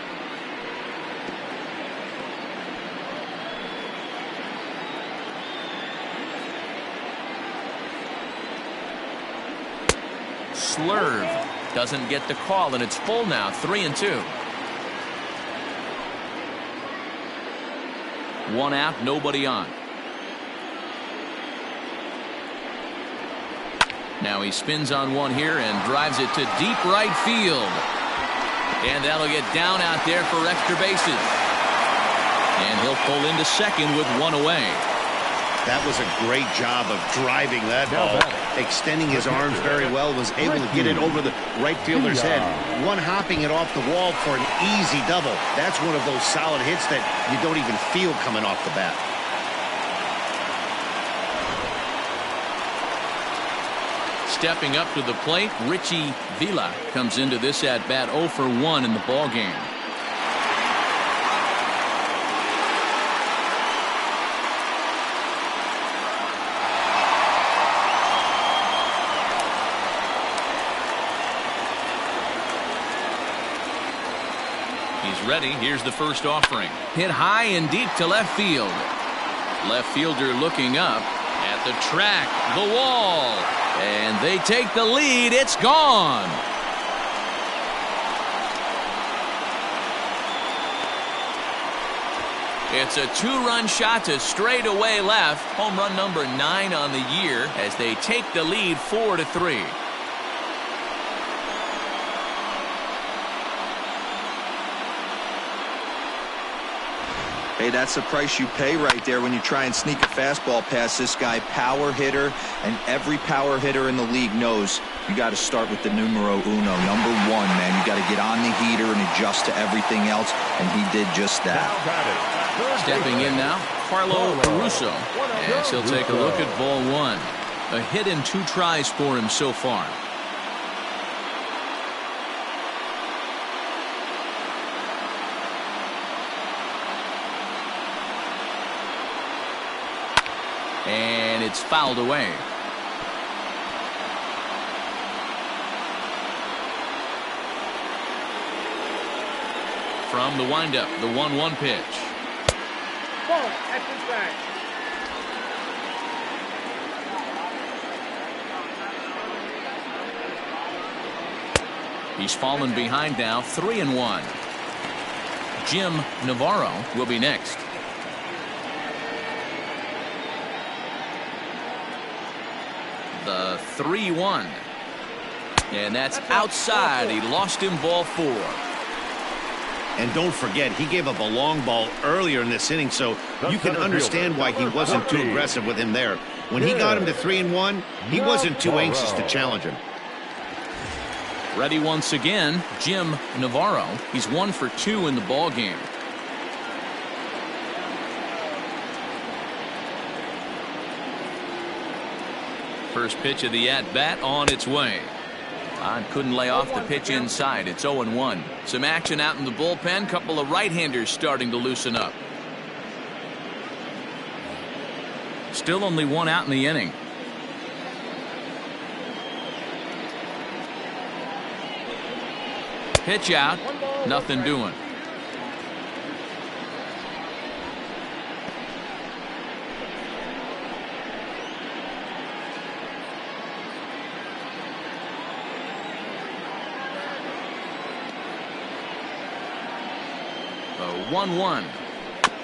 Slurve doesn't get the call, and it's full now. 3-2. One out, nobody on. Now he spins on one here and drives it to deep right field. And that'll get down out there for extra bases. And he'll pull into second with one away. That was a great job of driving that ball, extending his arms very well, was able to get it over the right fielder's head. One hopping it off the wall for an easy double. That's one of those solid hits that you don't even feel coming off the bat. Stepping up to the plate, Richie Villa comes into this at bat 0 for 1 in the ball game. He's ready. Here's the first offering. Hit high and deep to left field. Left fielder looking up at the track, the wall, and they take the lead. It's gone. It's a 2-run shot to straightaway left. Home run number 9 on the year as they take the lead 4-3. Hey, that's the price you pay right there when you try and sneak a fastball past this guy. Power hitter, and every power hitter in the league knows you got to start with the numero uno, number 1, man. You got to get on the heater and adjust to everything else, and he did just that. Stepping in now, Carlo Caruso, as he'll take a look at ball 1. A hit in 2 tries for him so far. And it's fouled away. From the windup, the 1-1 pitch. Ball at the back. He's fallen behind now, 3-1. Jim Navarro will be next. The 3-1. And that's outside. He lost him ball 4. And don't forget, he gave up a long ball earlier in this inning, so you can understand why he wasn't too aggressive with him there. When he got him to 3-1, he wasn't too anxious to challenge him. Ready once again, Jim Navarro. He's 1 for 2 in the ball game. First pitch of the at-bat on its way. Couldn't lay off the pitch inside. It's 0-1. Some action out in the bullpen. Couple of right-handers starting to loosen up. Still only 1 out in the inning. Pitch out. Nothing doing. The 1-1.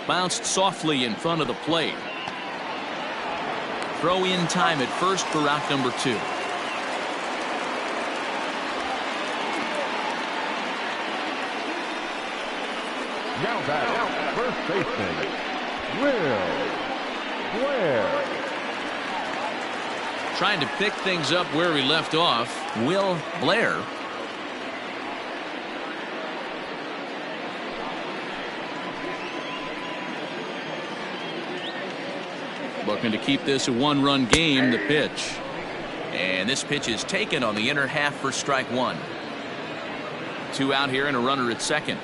Bounced softly in front of the plate. Throw in time at first for out number 2. Now back, first baseman, Will Blair. Trying to pick things up where he left off, Will Blair. Looking to keep this a 1-run game. The pitch. And this pitch is taken on the inner half for strike one. 2 out here and a runner at second.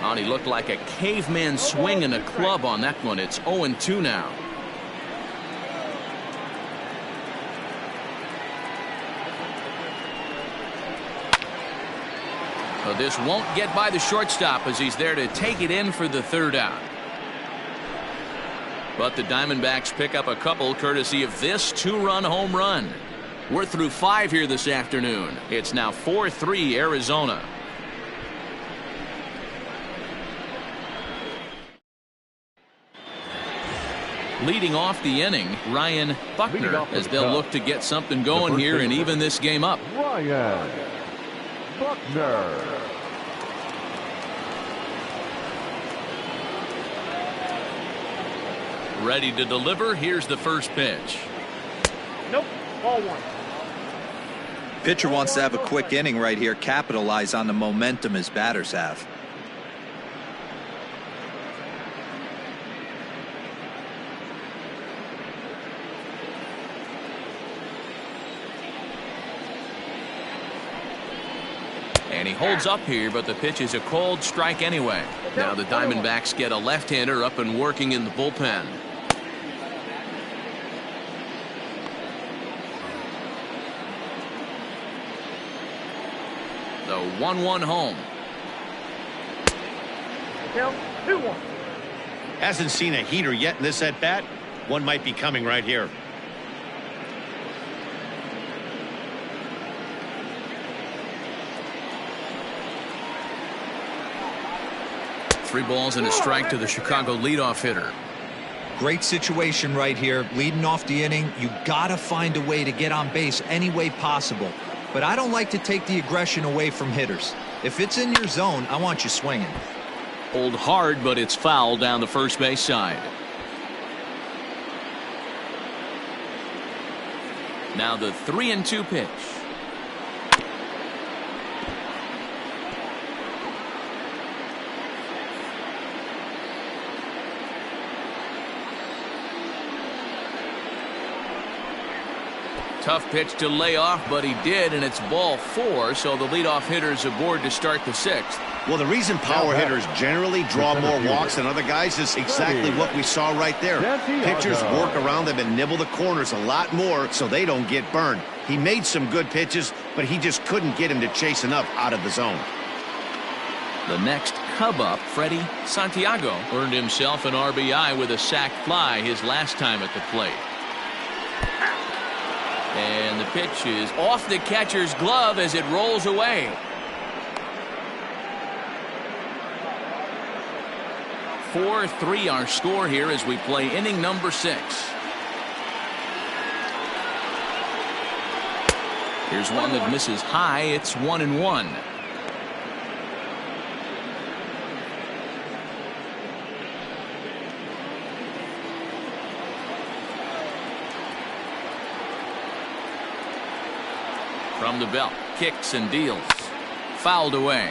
Oh, he looked like a caveman swinging a club on that one. It's 0-2 now. So this won't get by the shortstop as he's there to take it in for the 3rd out. But the Diamondbacks pick up a couple courtesy of this 2-run home run. We're through 5 here this afternoon. It's now 4-3 Arizona. Leading off the inning, Ryan Buckner, as they'll look to get something going here and even this game up. Ryan Buckner. Ready to deliver. Here's the first pitch. Nope. Ball 1. Pitcher wants to have a quick inning right here, capitalize on the momentum his batters have. And he holds up here, but the pitch is a cold strike anyway. Now the Diamondbacks get a left-hander up and working in the bullpen. The 1-1 home. Count 2-1. Hasn't seen a heater yet in this at-bat. One might be coming right here. 3 balls and a strike to the Chicago leadoff hitter. Great situation right here, leading off the inning. You gotta find a way to get on base any way possible. But I don't like to take the aggression away from hitters. If it's in your zone, I want you swinging. Pulled hard, but it's foul down the first base side. Now the 3-2 pitch. Tough pitch to lay off, but he did, and it's ball 4, so the leadoff hitter's aboard to start the 6th. Well, the reason power hitters generally draw more walks than other guys is exactly what we saw right there. Pitchers work around them and nibble the corners a lot more so they don't get burned. He made some good pitches, but he just couldn't get him to chase enough out of the zone. The next Cub up, Freddie Santiago, earned himself an RBI with a sac fly his last time at the plate. And the pitch is off the catcher's glove as it rolls away. Four 3 our score here as we play inning number 6. Here's one that misses high. It's 1-1. From the belt, kicks and deals. Fouled away.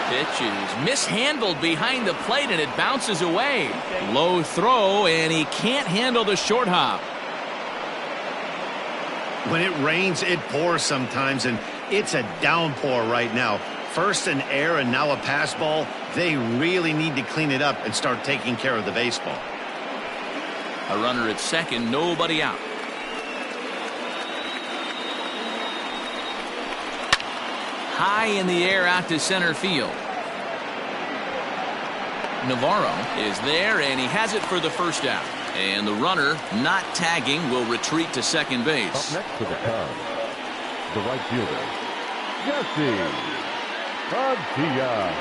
Pitch is mishandled behind the plate and it bounces away. Low throw and he can't handle the short hop. When it rains, it pours sometimes, and it's a downpour right now. First an error and now a pass ball. They really need to clean it up and start taking care of the baseball. A runner at second, nobody out. High in the air out to center field. Navarro is there and he has it for the first out. And the runner, not tagging, will retreat to second base. Up next to the Cubs, the right fielder, Jesse Padilla.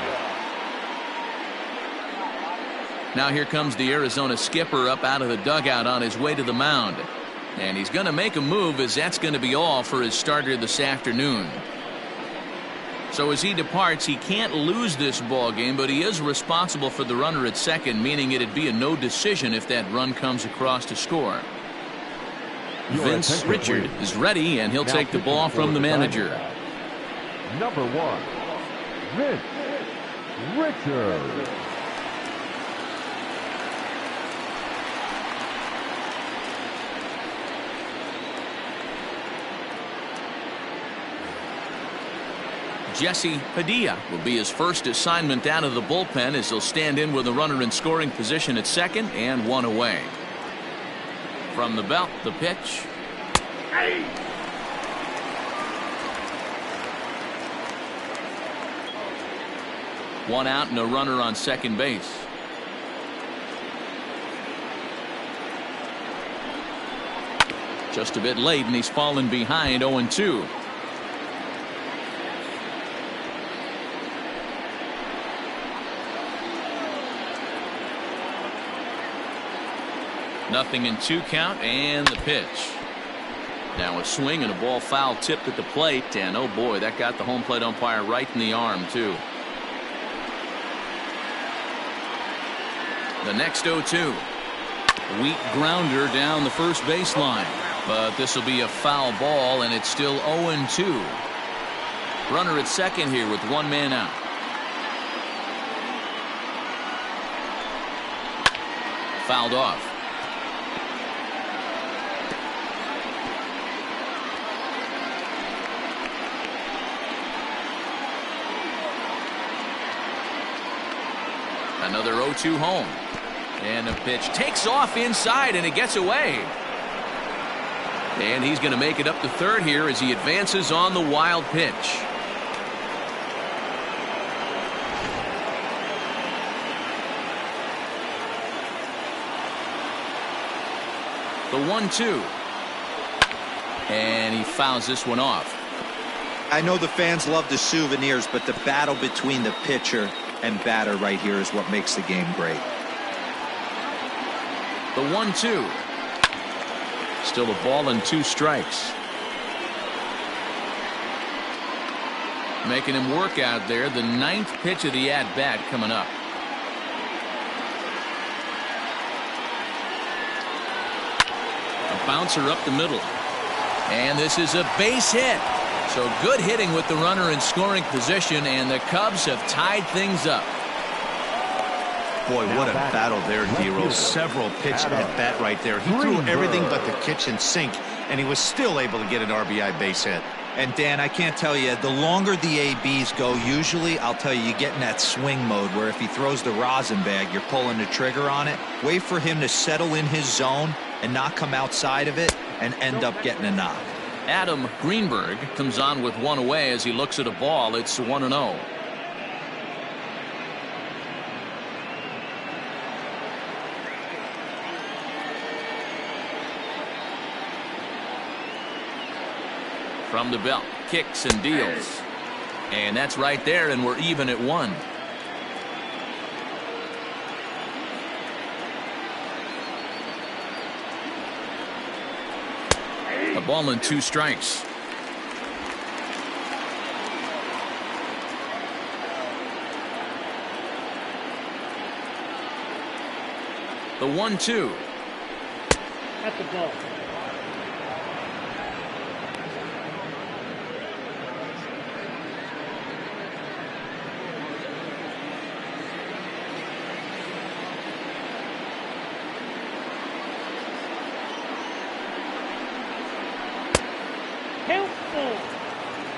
Now here comes the Arizona skipper up out of the dugout on his way to the mound. And he's going to make a move as that's going to be all for his starter this afternoon. So as he departs, he can't lose this ball game, but he is responsible for the runner at second, meaning it'd be a no decision if that run comes across to score. Vince Richard is ready, and he'll take the ball from the manager. Number 1, Vince Richard. Jesse Padilla will be his first assignment out of the bullpen as he'll stand in with a runner in scoring position at second and one away. From the belt, the pitch. One out and a runner on second base. Just a bit late, and he's fallen behind 0-2. Nothing in 2 count, and the pitch. Now a swing and a ball foul tipped at the plate, and oh boy, that got the home plate umpire right in the arm too. The next 0-2. Weak grounder down the first baseline, but this will be a foul ball, and it's still 0-2. Runner at second here with one man out. Fouled off. Another 0-2 home. And the pitch takes off inside, and it gets away. And he's going to make it up to third here as he advances on the wild pitch. The 1-2. And he fouls this one off. I know the fans love the souvenirs, but the battle between the pitcher and batter right here is what makes the game great. The 1-2. Still a ball and 2 strikes. Making him work out there. The 9th pitch of the at-bat coming up. A bouncer up the middle. And this is a base hit. So good hitting with the runner in scoring position, and the Cubs have tied things up. Boy, what a battle there, D-Rose. Several pitch at bat right there. He threw everything but the kitchen sink, and he was still able to get an RBI base hit. And Dan, I can't tell you, the longer the ABs go, usually, I'll tell you, you get in that swing mode where if he throws the rosin bag, you're pulling the trigger on it. Wait for him to settle in his zone and not come outside of it and end up getting a knock. Adam Greenberg comes on with one away as he looks at a ball. It's 1-0. From the belt, kicks and deals. And that's right there, and we're even at 1. A ball and 2 strikes. The 1-2. At the ball.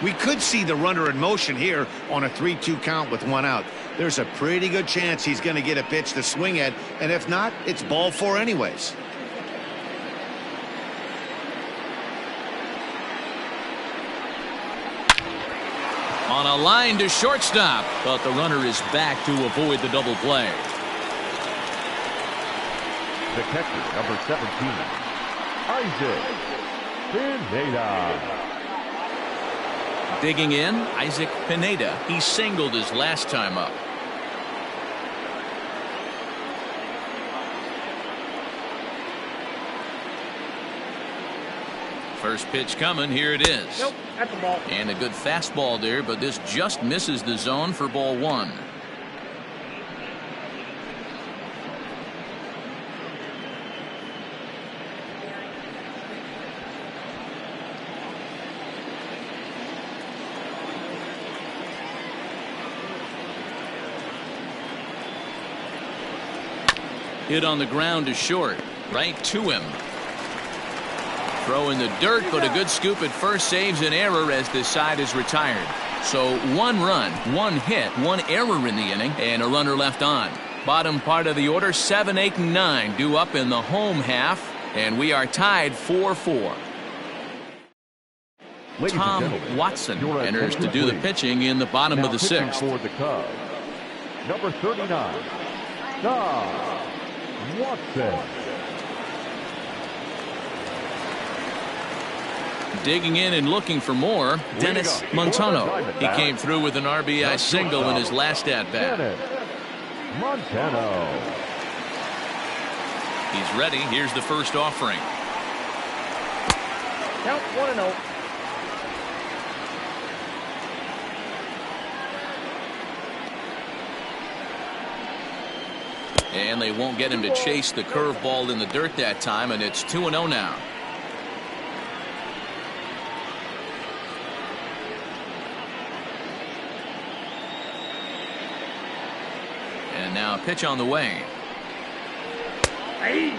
We could see the runner in motion here on a 3-2 count with 1 out. There's a pretty good chance he's going to get a pitch to swing at, and if not, it's ball 4 anyways. On a line to shortstop, but the runner is back to avoid the double play. The catcher, number 17, Isaac Pineda. Digging in, Isaac Pineda. He singled his last time up. First pitch coming. Here it is. Nope, that's the ball. And a good fastball there, but this just misses the zone for ball one. Hit on the ground to short. Right to him. Throw in the dirt, but a good scoop at first saves an error as this side is retired. So 1 run, 1 hit, 1 error in the inning, and a runner left on. Bottom part of the order, 7, 8, and 9 due up in the home half, and we are tied 4-4. Tom Watson enters to do the pitching in the bottom of the 6th. For the Cubs, number 39, Tom Watson. Digging in and looking for more, Dennis Montano. He came through with an RBI single in his last at-bat. Montano. He's ready. Here's the first offering. Count 1-0. And they won't get him to chase the curveball in the dirt that time, and it's 2-0 now. And now a pitch on the way. Hey.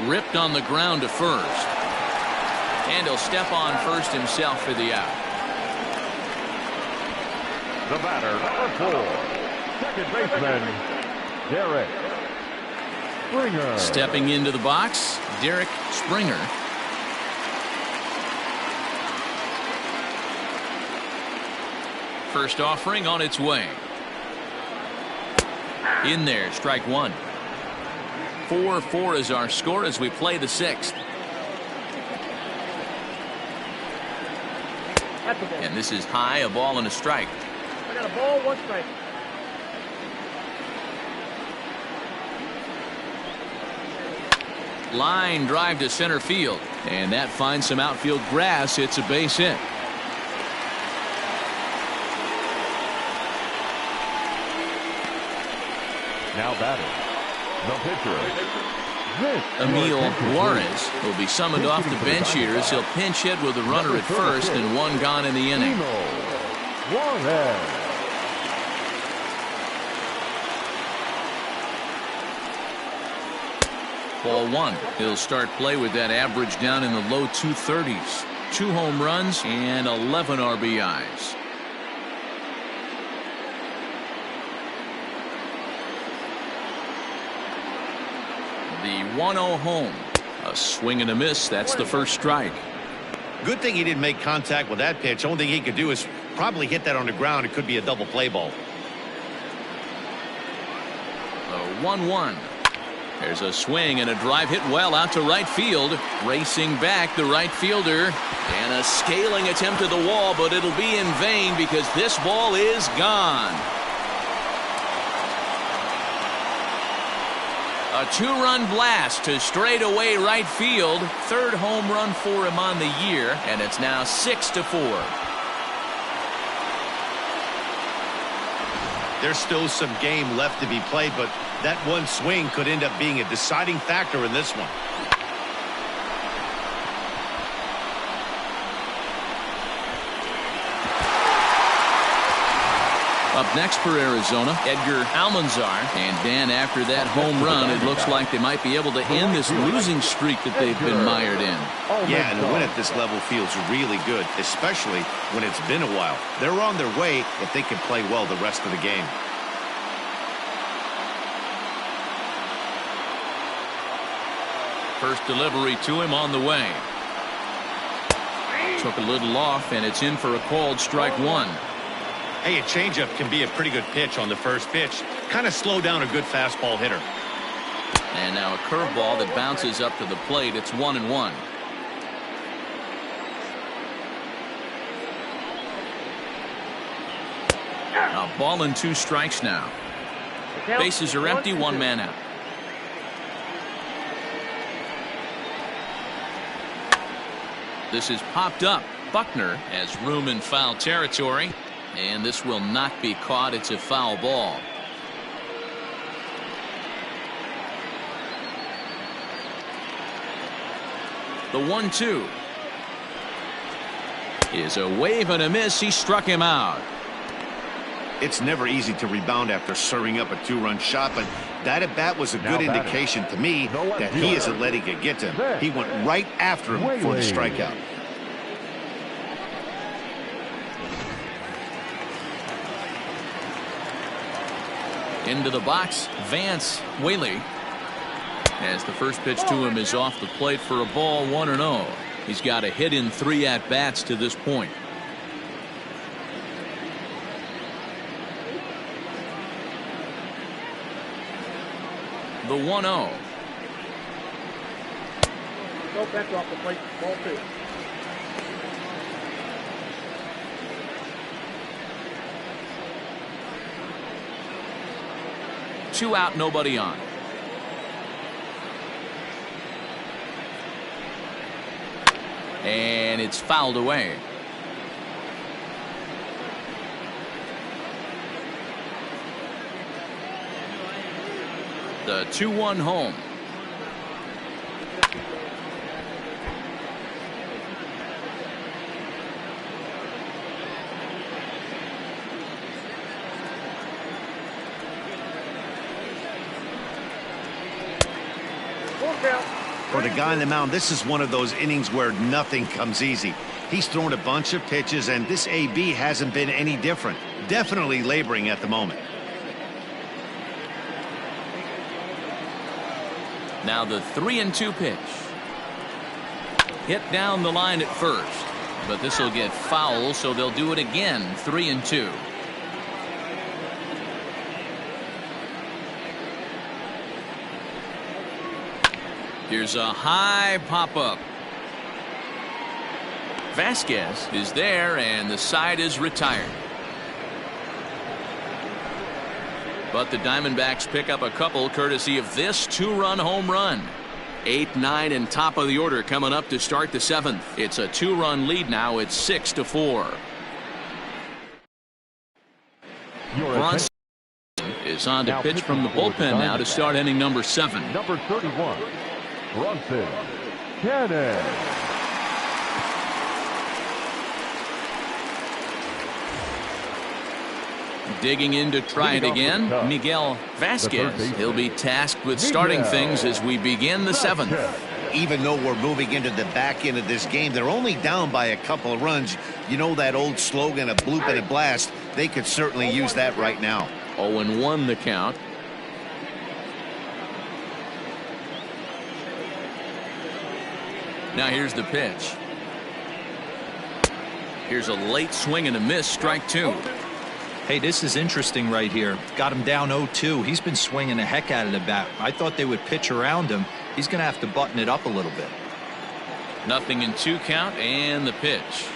Ripped on the ground to first. And he'll step on first himself for the out. The batter, number 4, second baseman, Derrick Springer. Stepping into the box, Derrick Springer. First offering on its way. In there, strike 1. 4-4 is our score as we play the 6th. And this is high, a ball and a strike. I got a ball, 1 strike. Line drive to center field, and that finds some outfield grass. It's a base hit. Now batting, the pitcher, Emil Juarez will be summoned off the bench here as he'll pinch hit with a runner at first and 1 gone in the inning. Juarez. Ball 1. He'll start play with that average down in the low 230s. 2 home runs and 11 RBIs. The 1-0 home. A swing and a miss. That's the first strike. Good thing he didn't make contact with that pitch. Only thing he could do is probably hit that on the ground. It could be a double play ball. The 1-1. There's a swing and a drive hit well out to right field. Racing back the right fielder. And a scaling attempt at the wall, but it'll be in vain because this ball is gone. A 2-run blast to straightaway right field. 3rd home run for him on the year, and it's now 6-4. There's still some game left to be played, but that one swing could end up being a deciding factor in this one. Up next for Arizona, Edgar Almanzar. And Dan, after that home run, it looks like they might be able to end this losing streak that they've been mired in. Yeah, and the win at this level feels really good, especially when it's been a while. They're on their way if they can play well the rest of the game. First delivery to him on the way. Took a little off, and it's in for a called strike 1. Hey, a changeup can be a pretty good pitch on the first pitch. Kind of slow down a good fastball hitter. And now a curveball that bounces up to the plate. It's 1-1. A A ball and 2 strikes now. Bases are empty, 1 man out. This is popped up. Buckner has room in foul territory, and this will not be caught. It's a foul ball. The 1-2 is a wave and a miss. He struck him out. It's never easy to rebound after serving up a 2-run shot, but that at bat was a good indication to me that he isn't letting it get to him. He went right after him for the strikeout. Into the box, Vance Whaley. As the first pitch to him is off the plate for a ball, 1-0. He's got a hit in 3 at-bats to this point. The 1-0. Go back off the plate. Ball 2. Two out, nobody on. And it's fouled away. The 2-1 home. For the guy on the mound, this is one of those innings where nothing comes easy. He's thrown a bunch of pitches, and this AB hasn't been any different. Definitely laboring at the moment. Now the 3-2 pitch. Hit down the line at first, but this will get foul, so they'll do it again. 3-2. Here's a high pop-up. Vasquez is there, and the side is retired. But the Diamondbacks pick up a couple courtesy of this 2-run home run. 8, 9, and top of the order coming up to start the 7th. It's a 2-run lead now. It's 6-4. Bronson is on to pitch from the bullpen now to start inning number 7. Number 31, Bronson Cannon. Digging in to try it again, Miguel Vasquez. He'll be tasked with starting things as we begin the 7th. Even though we're moving into the back end of this game, they're only down by a couple of runs. You know that old slogan, a bloop and a blast. They could certainly use that right now. 0-1 the count. Now here's the pitch. Here's a late swing and a miss, strike 2. Hey, this is interesting right here. Got him down 0-2. He's been swinging the heck out of the bat. I thought they would pitch around him. He's going to have to button it up a little bit. Nothing in 2 count, and the pitch.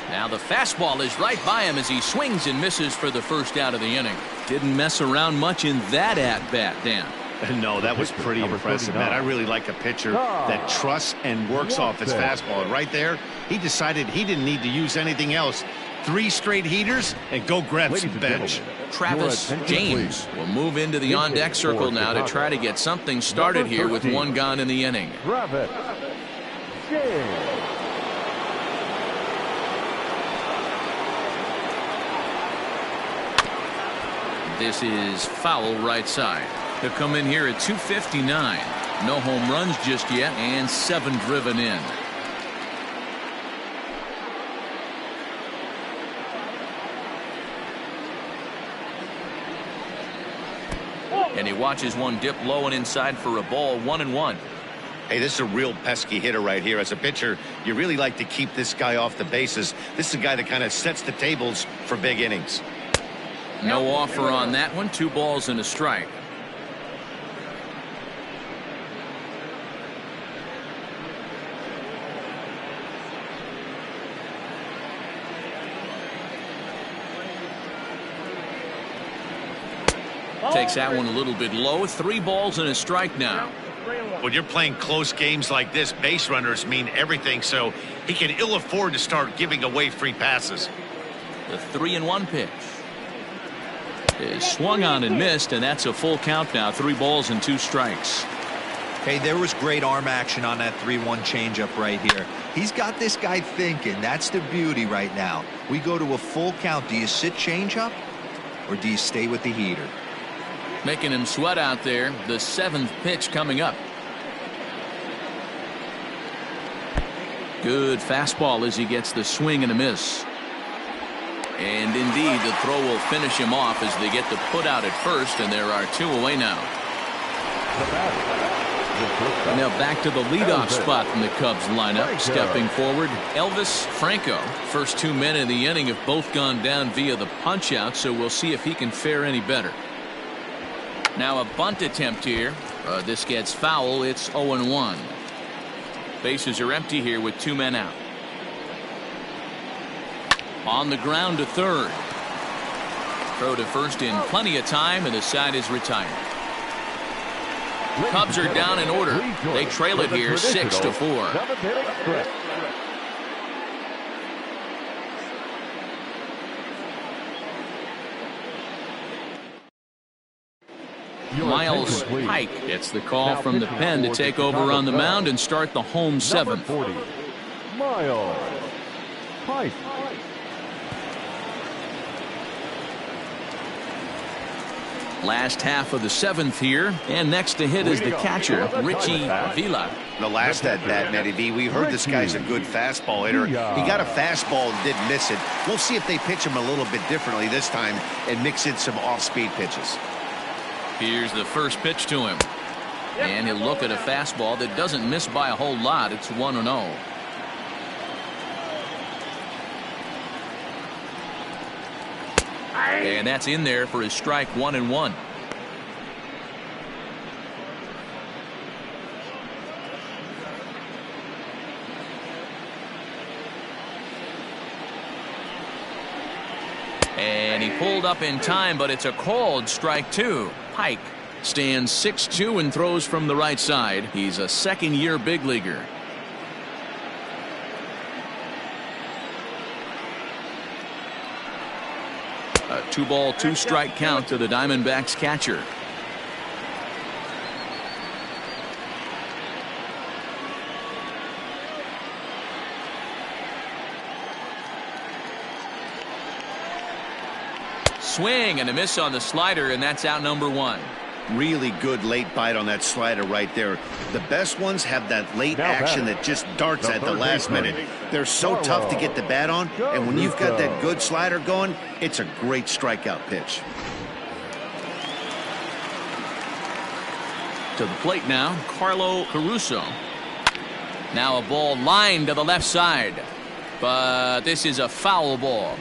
Now the fastball is right by him as he swings and misses for the first out of the inning. Didn't mess around much in that at-bat, Dan. No, that was pretty impressive, man. I really like a pitcher that trusts and works off his fastball. Right there, he decided he didn't need to use anything else. 3 straight heaters and go grab some bench. Travis James will move into the on-deck circle now to try to get something started here with 1 gone in the inning. Travis James. This is foul right side. He'll come in here at 259. No home runs just yet, and 7 driven in. And he watches one dip low and inside for a ball, 1-1. Hey, this is a real pesky hitter right here. As a pitcher, you really like to keep this guy off the bases. This is a guy that kind of sets the tables for big innings. No offer on that one. 2 balls and a strike. Takes that one a little bit low. 3 balls and a strike now. When you're playing close games like this, base runners mean everything, so he can ill afford to start giving away free passes. The 3-1 pitch is swung on and missed, and that's a full count now. 3 balls and 2 strikes. Hey, there was great arm action on that 3-1 changeup right here. He's got this guy thinking. That's the beauty right now. We go to a full count. Do you sit changeup or do you stay with the heater? Making him sweat out there. The 7th pitch coming up. Good fastball as he gets the swing and a miss. And indeed, the throw will finish him off as they get the put out at first, and there are 2 away now. And now back to the leadoff spot in the Cubs lineup. Stepping forward, Elvis Franco. First 2 men in the inning have both gone down via the punch out, so we'll see if he can fare any better. Now a bunt attempt here. This gets foul. It's 0-1. Bases are empty here with 2 men out. On the ground to third. Throw to first in plenty of time, and the side is retired. Cubs are down in order. They trail it here 6-4. Miles Pike gets the call from the pen to take over on the mound and start the home 7th. Miles Pike. Last half of the 7th here, and next to hit is the catcher, Richie Villa. The last at bat, Matty V, we heard this guy's a good fastball hitter. He got a fastball and didn't miss it. We'll see if they pitch him a little bit differently this time and mix in some off-speed pitches. Here's the first pitch to him. And he'll look at a fastball that doesn't miss by a whole lot. It's 1-0. And that's in there for his strike 1-1. And he pulled up in time, but it's a called strike 2. Pike stands 6'2" and throws from the right side. He's a second-year big leaguer. A 2-ball, 2-strike count to the Diamondbacks catcher. Swing and a miss on the slider, and that's out number 1. Really good late bite on that slider right there. The best ones have that late action that just darts at the last minute. They're so tough to get the bat on, and when you've got that good slider going, it's a great strikeout pitch. To the plate now, Carlo Caruso. Now a ball lined to the left side, but this is a foul ball.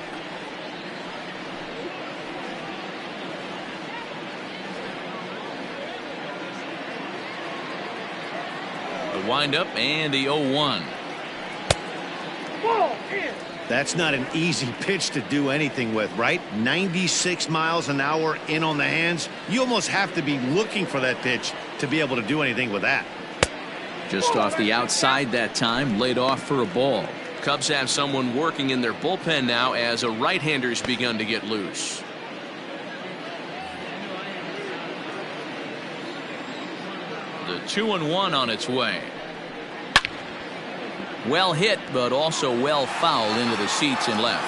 Wind up and the 0-1. That's not an easy pitch to do anything with, right? 96 miles an hour in on the hands. You almost have to be looking for that pitch to be able to do anything with that. Just off the outside that time, laid off for a ball. Cubs have someone working in their bullpen now as a right-hander's begun to get loose. The 2-1 on its way. Well hit, but also well fouled into the seats and left.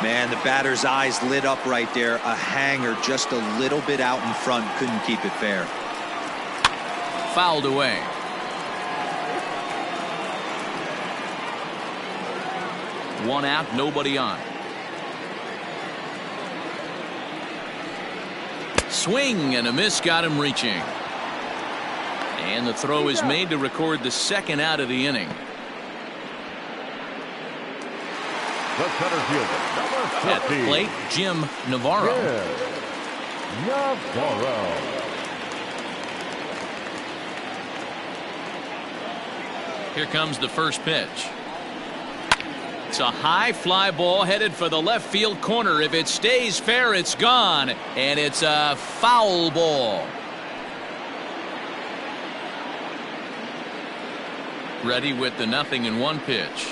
Man, the batter's eyes lit up right there. A hanger just a little bit out in front. Couldn't keep it fair. Fouled away. One out, nobody on. Swing and a miss got him reaching. And the throw is made to record the second out of the inning. The center fielder, number 50. At the plate, Jim Navarro. Navarro. Here comes the first pitch. It's a high fly ball headed for the left field corner. If it stays fair, it's gone. And it's a foul ball. Ready with the 0-1 pitch.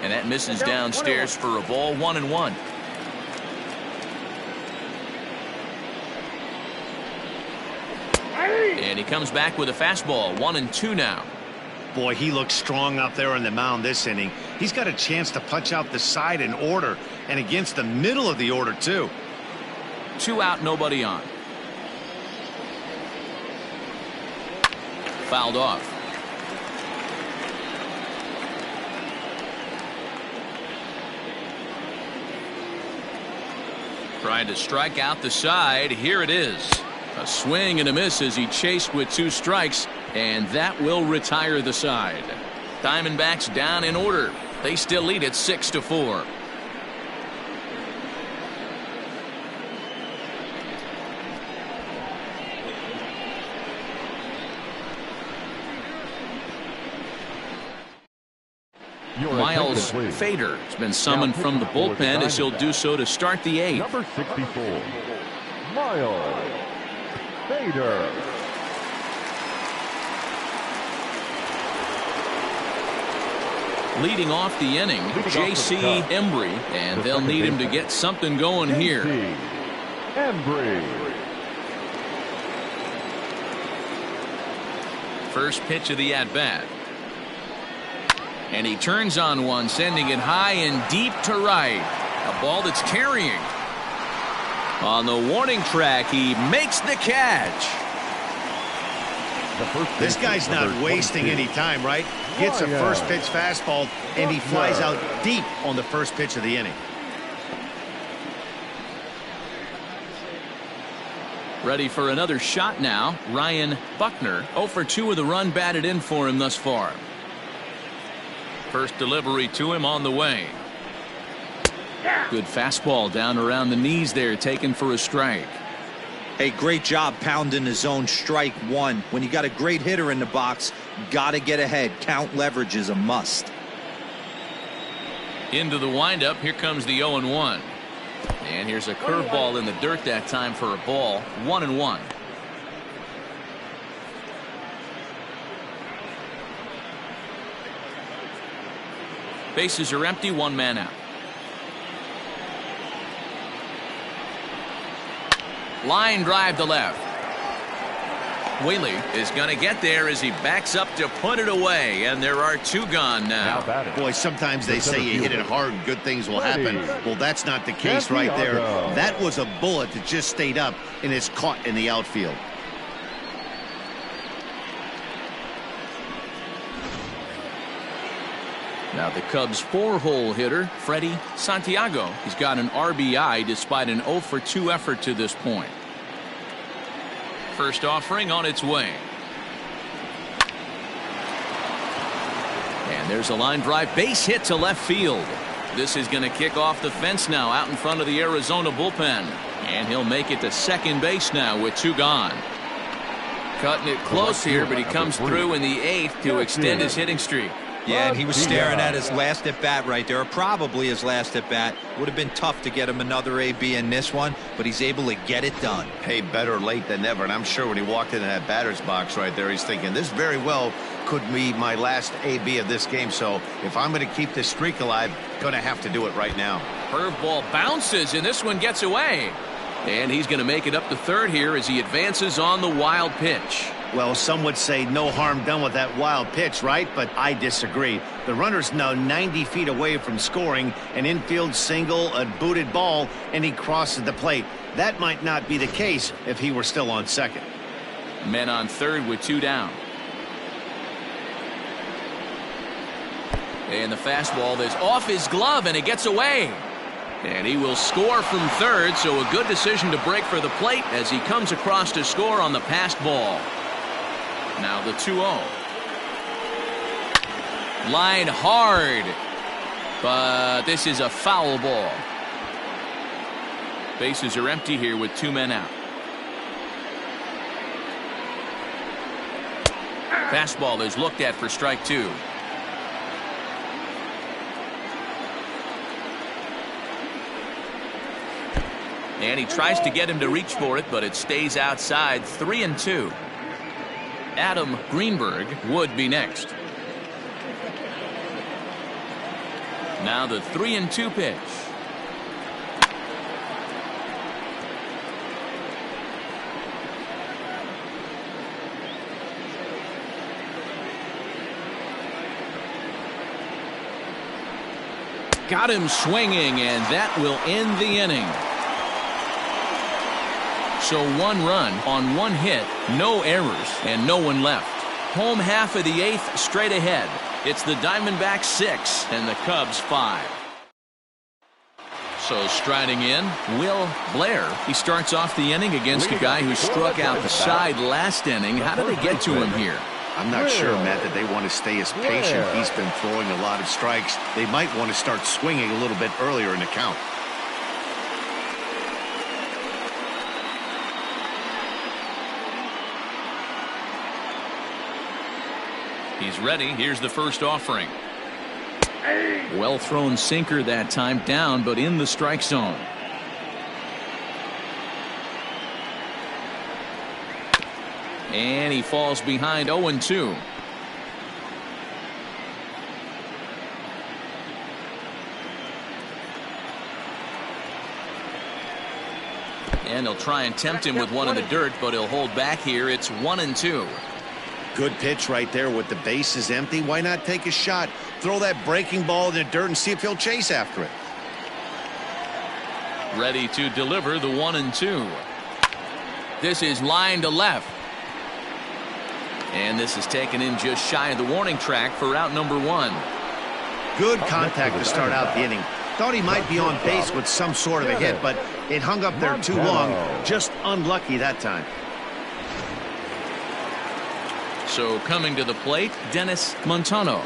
And that misses downstairs for a ball. 1-1. And he comes back with a fastball. 1-2 now. Boy, he looks strong up there on the mound this inning. He's got a chance to punch out the side in order, and against the middle of the order too. 2 out, nobody on. Fouled off. Trying to strike out the side. Here it is. A swing and a miss as he chased with 2 strikes, and that will retire the side. Diamondbacks down in order. They still lead it 6-4. Miles Fader has been summoned from the bullpen as he'll do so to start the 8th. Number 64, Miles Fader. Leading off the inning, J.C. Embry, and they'll need him to get something going here. Embry. First pitch of the at-bat. And he turns on one, sending it high and deep to right. A ball that's carrying. On the warning track, he makes the catch. This guy's not wasting any time, right? Gets a first pitch fastball, and he flies out deep on the first pitch of the inning. Ready for another shot now. Ryan Buckner, 0 for 2 with a run batted in for him thus far. First delivery to him on the way. Good fastball down around the knees there, taken for a strike. Hey, great job pounding the zone. Strike 1. When you got a great hitter in the box, got to get ahead. Count leverage is a must. Into the windup. Here comes the 0-1. And here's a curveball in the dirt that time for a ball. 1-1. Bases are empty. 1 man out. Line drive to left. Whaley is going to get there as he backs up to put it away, and there are 2 gone now. Boy, sometimes they say you hit it hard and good things will happen. Well, that's not the case right there. That was a bullet that just stayed up and is caught in the outfield. Now the Cubs' 4-hole hitter, Freddie Santiago. He's got an RBI despite an 0 for 2 effort to this point. First offering on its way. And there's a line drive base hit to left field. This is going to kick off the fence now out in front of the Arizona bullpen. And he'll make it to second base now with 2 gone. Cutting it close here, but he comes through in the 8th to extend his hitting streak. Yeah, and he was staring at his last at-bat right there, probably his last at-bat. Would have been tough to get him another AB in this one, but he's able to get it done. Hey, better late than never, and I'm sure when he walked into that batter's box right there, he's thinking, this very well could be my last AB of this game, so if I'm going to keep this streak alive, going to have to do it right now. Curveball bounces, and this one gets away. And he's going to make it up to third here as he advances on the wild pitch. Well, some would say no harm done with that wild pitch, right? But I disagree. The runner's now 90 feet away from scoring, an infield single, a booted ball, and he crosses the plate. That might not be the case if he were still on second. Men on third with 2 down. And the fastball is off his glove, and it gets away. And he will score from third, so a good decision to break for the plate as he comes across to score on the passed ball. Now the 2-0. Line hard, but this is a foul ball. Bases are empty here with 2 men out. Fastball is looked at for strike 2. And he tries to get him to reach for it, but it stays outside. 3-2. Adam Greenberg would be next. Now the 3-2 pitch. Got him swinging, and that will end the inning. So 1 run on 1 hit, no errors, and no one left. Home half of the 8th straight ahead. It's the Diamondbacks 6 and the Cubs 5. So striding in, Will Blair. He starts off the inning against a guy who struck out the side last inning. How did they get to him here? I'm not sure, Matt, that they want to stay as patient. He's been throwing a lot of strikes. They might want to start swinging a little bit earlier in the count. He's ready. Here's the first offering. Well thrown sinker that time, down but in the strike zone. And he falls behind 0-2. And he'll try and tempt him with one in the dirt, but he'll hold back here. It's 1-2. Good pitch right there with the bases empty. Why not take a shot? Throw that breaking ball in the dirt and see if he'll chase after it. Ready to deliver the 1-2. This is line to left. And this is taken in just shy of the warning track for out number 1. Good contact to start out the inning. Thought he might be on base with some sort of a hit, but it hung up there too long. Just unlucky that time. So coming to the plate, Dennis Montano.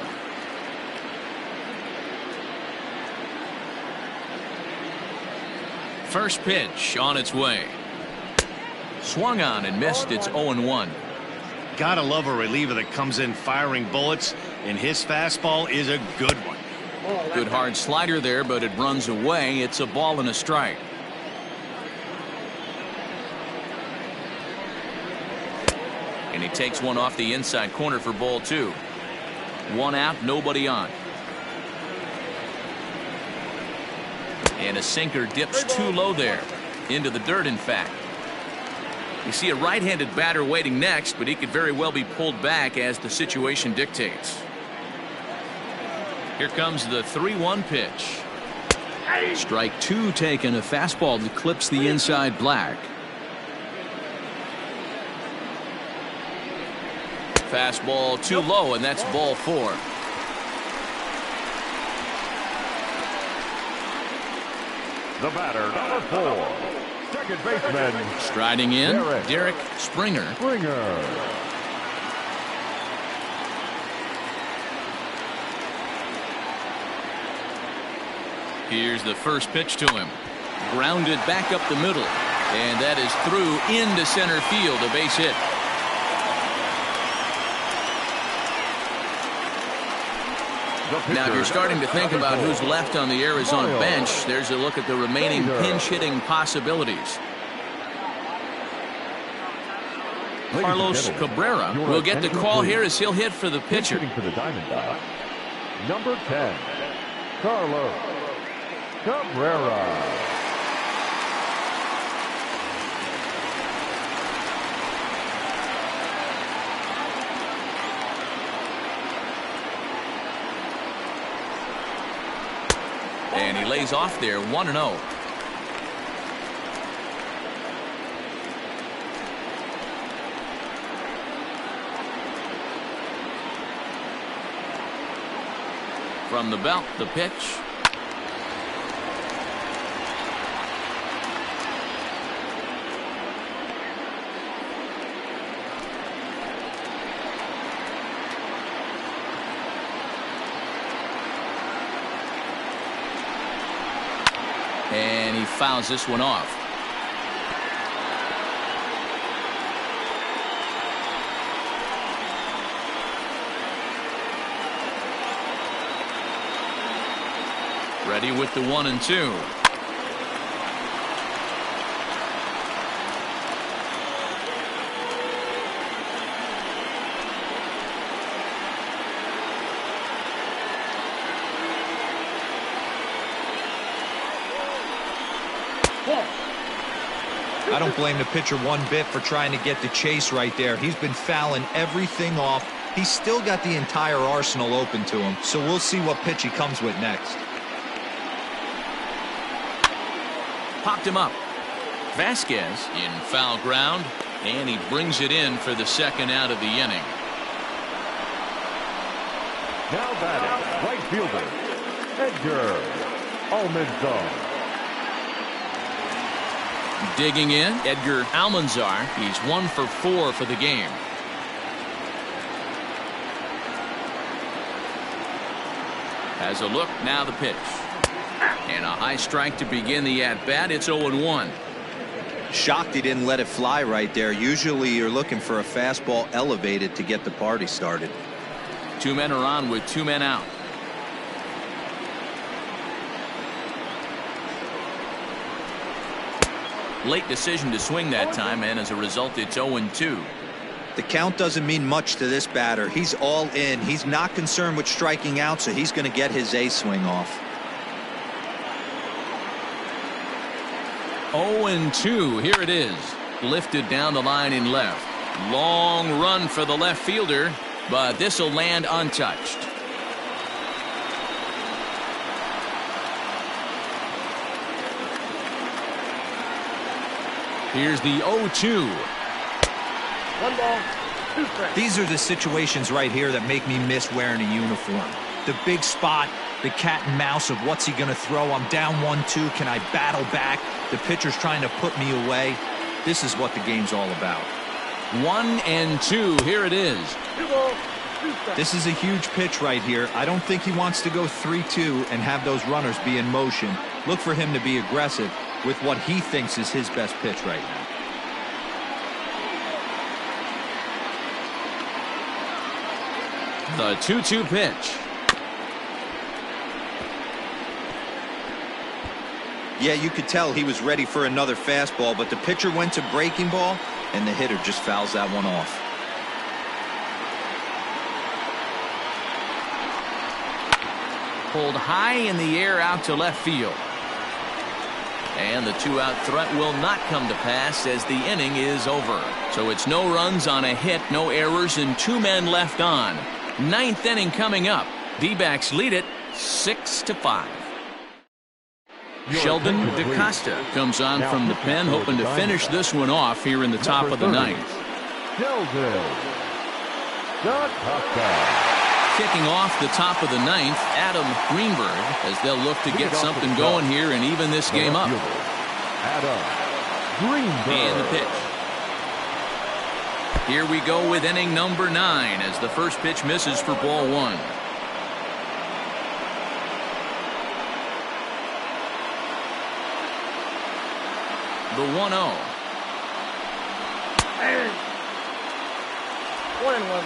First pitch on its way. Swung on and missed. It's 0-1. Gotta love a reliever that comes in firing bullets, and his fastball is a good one. Good hard slider there, but it runs away. It's a ball and a strike. And he takes one off the inside corner for ball 2. 1 out, nobody on. And a sinker dips too low there. Into the dirt, in fact. You see a right-handed batter waiting next, but he could very well be pulled back as the situation dictates. Here comes the 3-1 pitch. Strike 2 taken. A fastball that clips the inside black. Fastball too low, and that's ball 4. The batter, number 4, second baseman. Striding in, Derrick Springer. Here's the first pitch to him. Grounded back up the middle, and that is through into center field, a base hit. Now, if you're starting to think about who's left on the Arizona bench, there's a look at the remaining pinch-hitting possibilities. Carlos Cabrera will get the call here as he'll hit for the pitcher. For the Diamondbacks, number 10, Carlo Cabrera. And he lays off there, 1-0. From the belt, the pitch. And he fouls this one off. Ready with the 1-2. I don't blame the pitcher one bit for trying to get the chase right there. He's been fouling everything off. He's still got the entire arsenal open to him, so we'll see what pitch he comes with next. Popped him up. Vasquez in foul ground, and he brings it in for the second out of the inning. Now batting, right fielder, Edgar Almanzar. Digging in, Edgar Almanzar. He's 1 for 4 for the game. Has a look, now the pitch. And a high strike to begin the at-bat. It's 0-1. Shocked he didn't let it fly right there. Usually you're looking for a fastball elevated to get the party started. 2 men are on with 2 men out. Late decision to swing that time, and as a result, it's 0-2. The count doesn't mean much to this batter. He's all in. He's not concerned with striking out, so he's going to get his A swing off. 0-2. Here it is. Lifted down the line in left. Long run for the left fielder, but this will land untouched. Here's the 0-2. 1 ball, 2 strikes. These are the situations right here that make me miss wearing a uniform. The big spot, the cat and mouse of what's he going to throw. I'm down 1-2. Can I battle back? The pitcher's trying to put me away. This is what the game's all about. 1-2. Here it is. 2 balls, 2 strikes. This is a huge pitch right here. I don't think he wants to go 3-2 and have those runners be in motion. Look for him to be aggressive with what he thinks is his best pitch right now. The 2-2 pitch. Yeah, you could tell he was ready for another fastball, but the pitcher went to breaking ball, and the hitter just fouls that one off. Pulled high in the air out to left field. And the 2-out threat will not come to pass as the inning is over. So it's no runs on a hit, no errors, and 2 men left on. 9th inning coming up. D-backs lead it 6-5. Sheldon DaCosta comes on from the pen, hoping to finish this one off here in the top of the 9th. Sheldon DaCosta. Kicking off the top of the 9th, Adam Greenberg, as they'll look to get something going here and even this game up. Adam Greenberg. And the pitch. Here we go with inning number 9 as the first pitch misses for ball 1. The 1-0. And 1-1.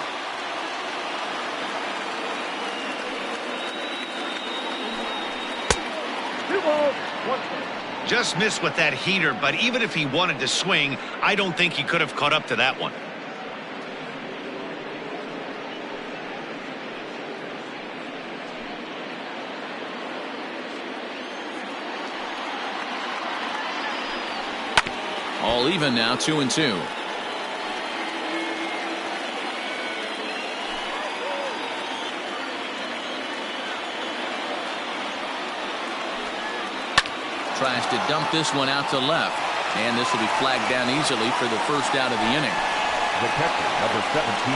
Just missed with that heater, but even if he wanted to swing, I don't think he could have caught up to that one. All even now, 2-2. Tries to dump this one out to left, and this will be flagged down easily for the first out of the inning. The catcher, number 17,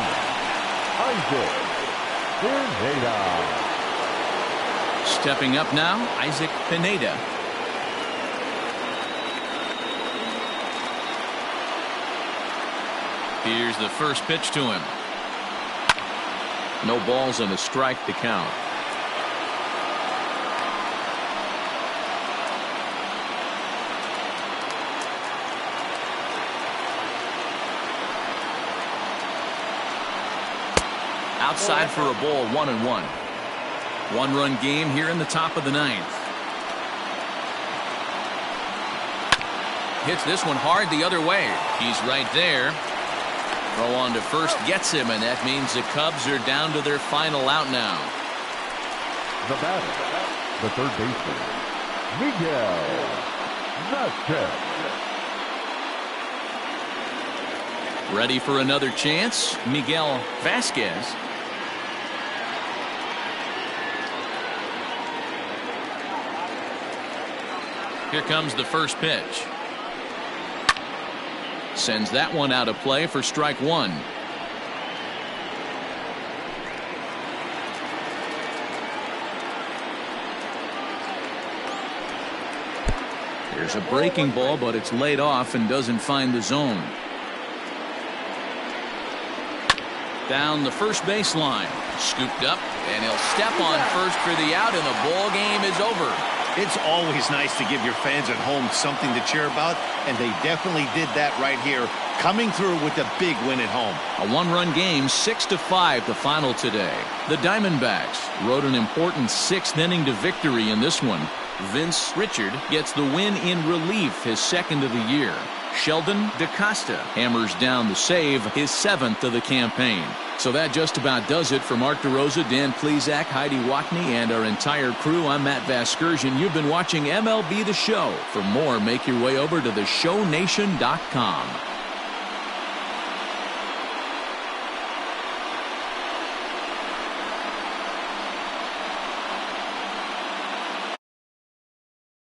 Isaac Pineda. Stepping up now, Isaac Pineda. Here's the first pitch to him. No balls and a strike to count. Outside for a ball, 1-1. 1-run game here in the top of the 9th. Hits this one hard the other way. He's right there. Throw on to first gets him, and that means the Cubs are down to their final out now. The batter, the third baseman, Miguel Vasquez. Ready for another chance, Miguel Vasquez. Here comes the first pitch. Sends that one out of play for strike one. There's a breaking ball, but it's laid off and doesn't find the zone. Down the first baseline. Scooped up, and he'll step on first for the out, and the ball game is over. It's always nice to give your fans at home something to cheer about, and they definitely did that right here, coming through with a big win at home. A one-run game, 6-5 the final today. The Diamondbacks rode an important sixth inning to victory in this one. Vince Richard gets the win in relief, his second of the year. Sheldon DaCosta hammers down the save, his seventh of the campaign. So that just about does it for Mark DeRosa, Dan Plesac, Heidi Watney, and our entire crew. I'm Matt Vasgersian. You've been watching MLB The Show. For more, make your way over to theshownation.com.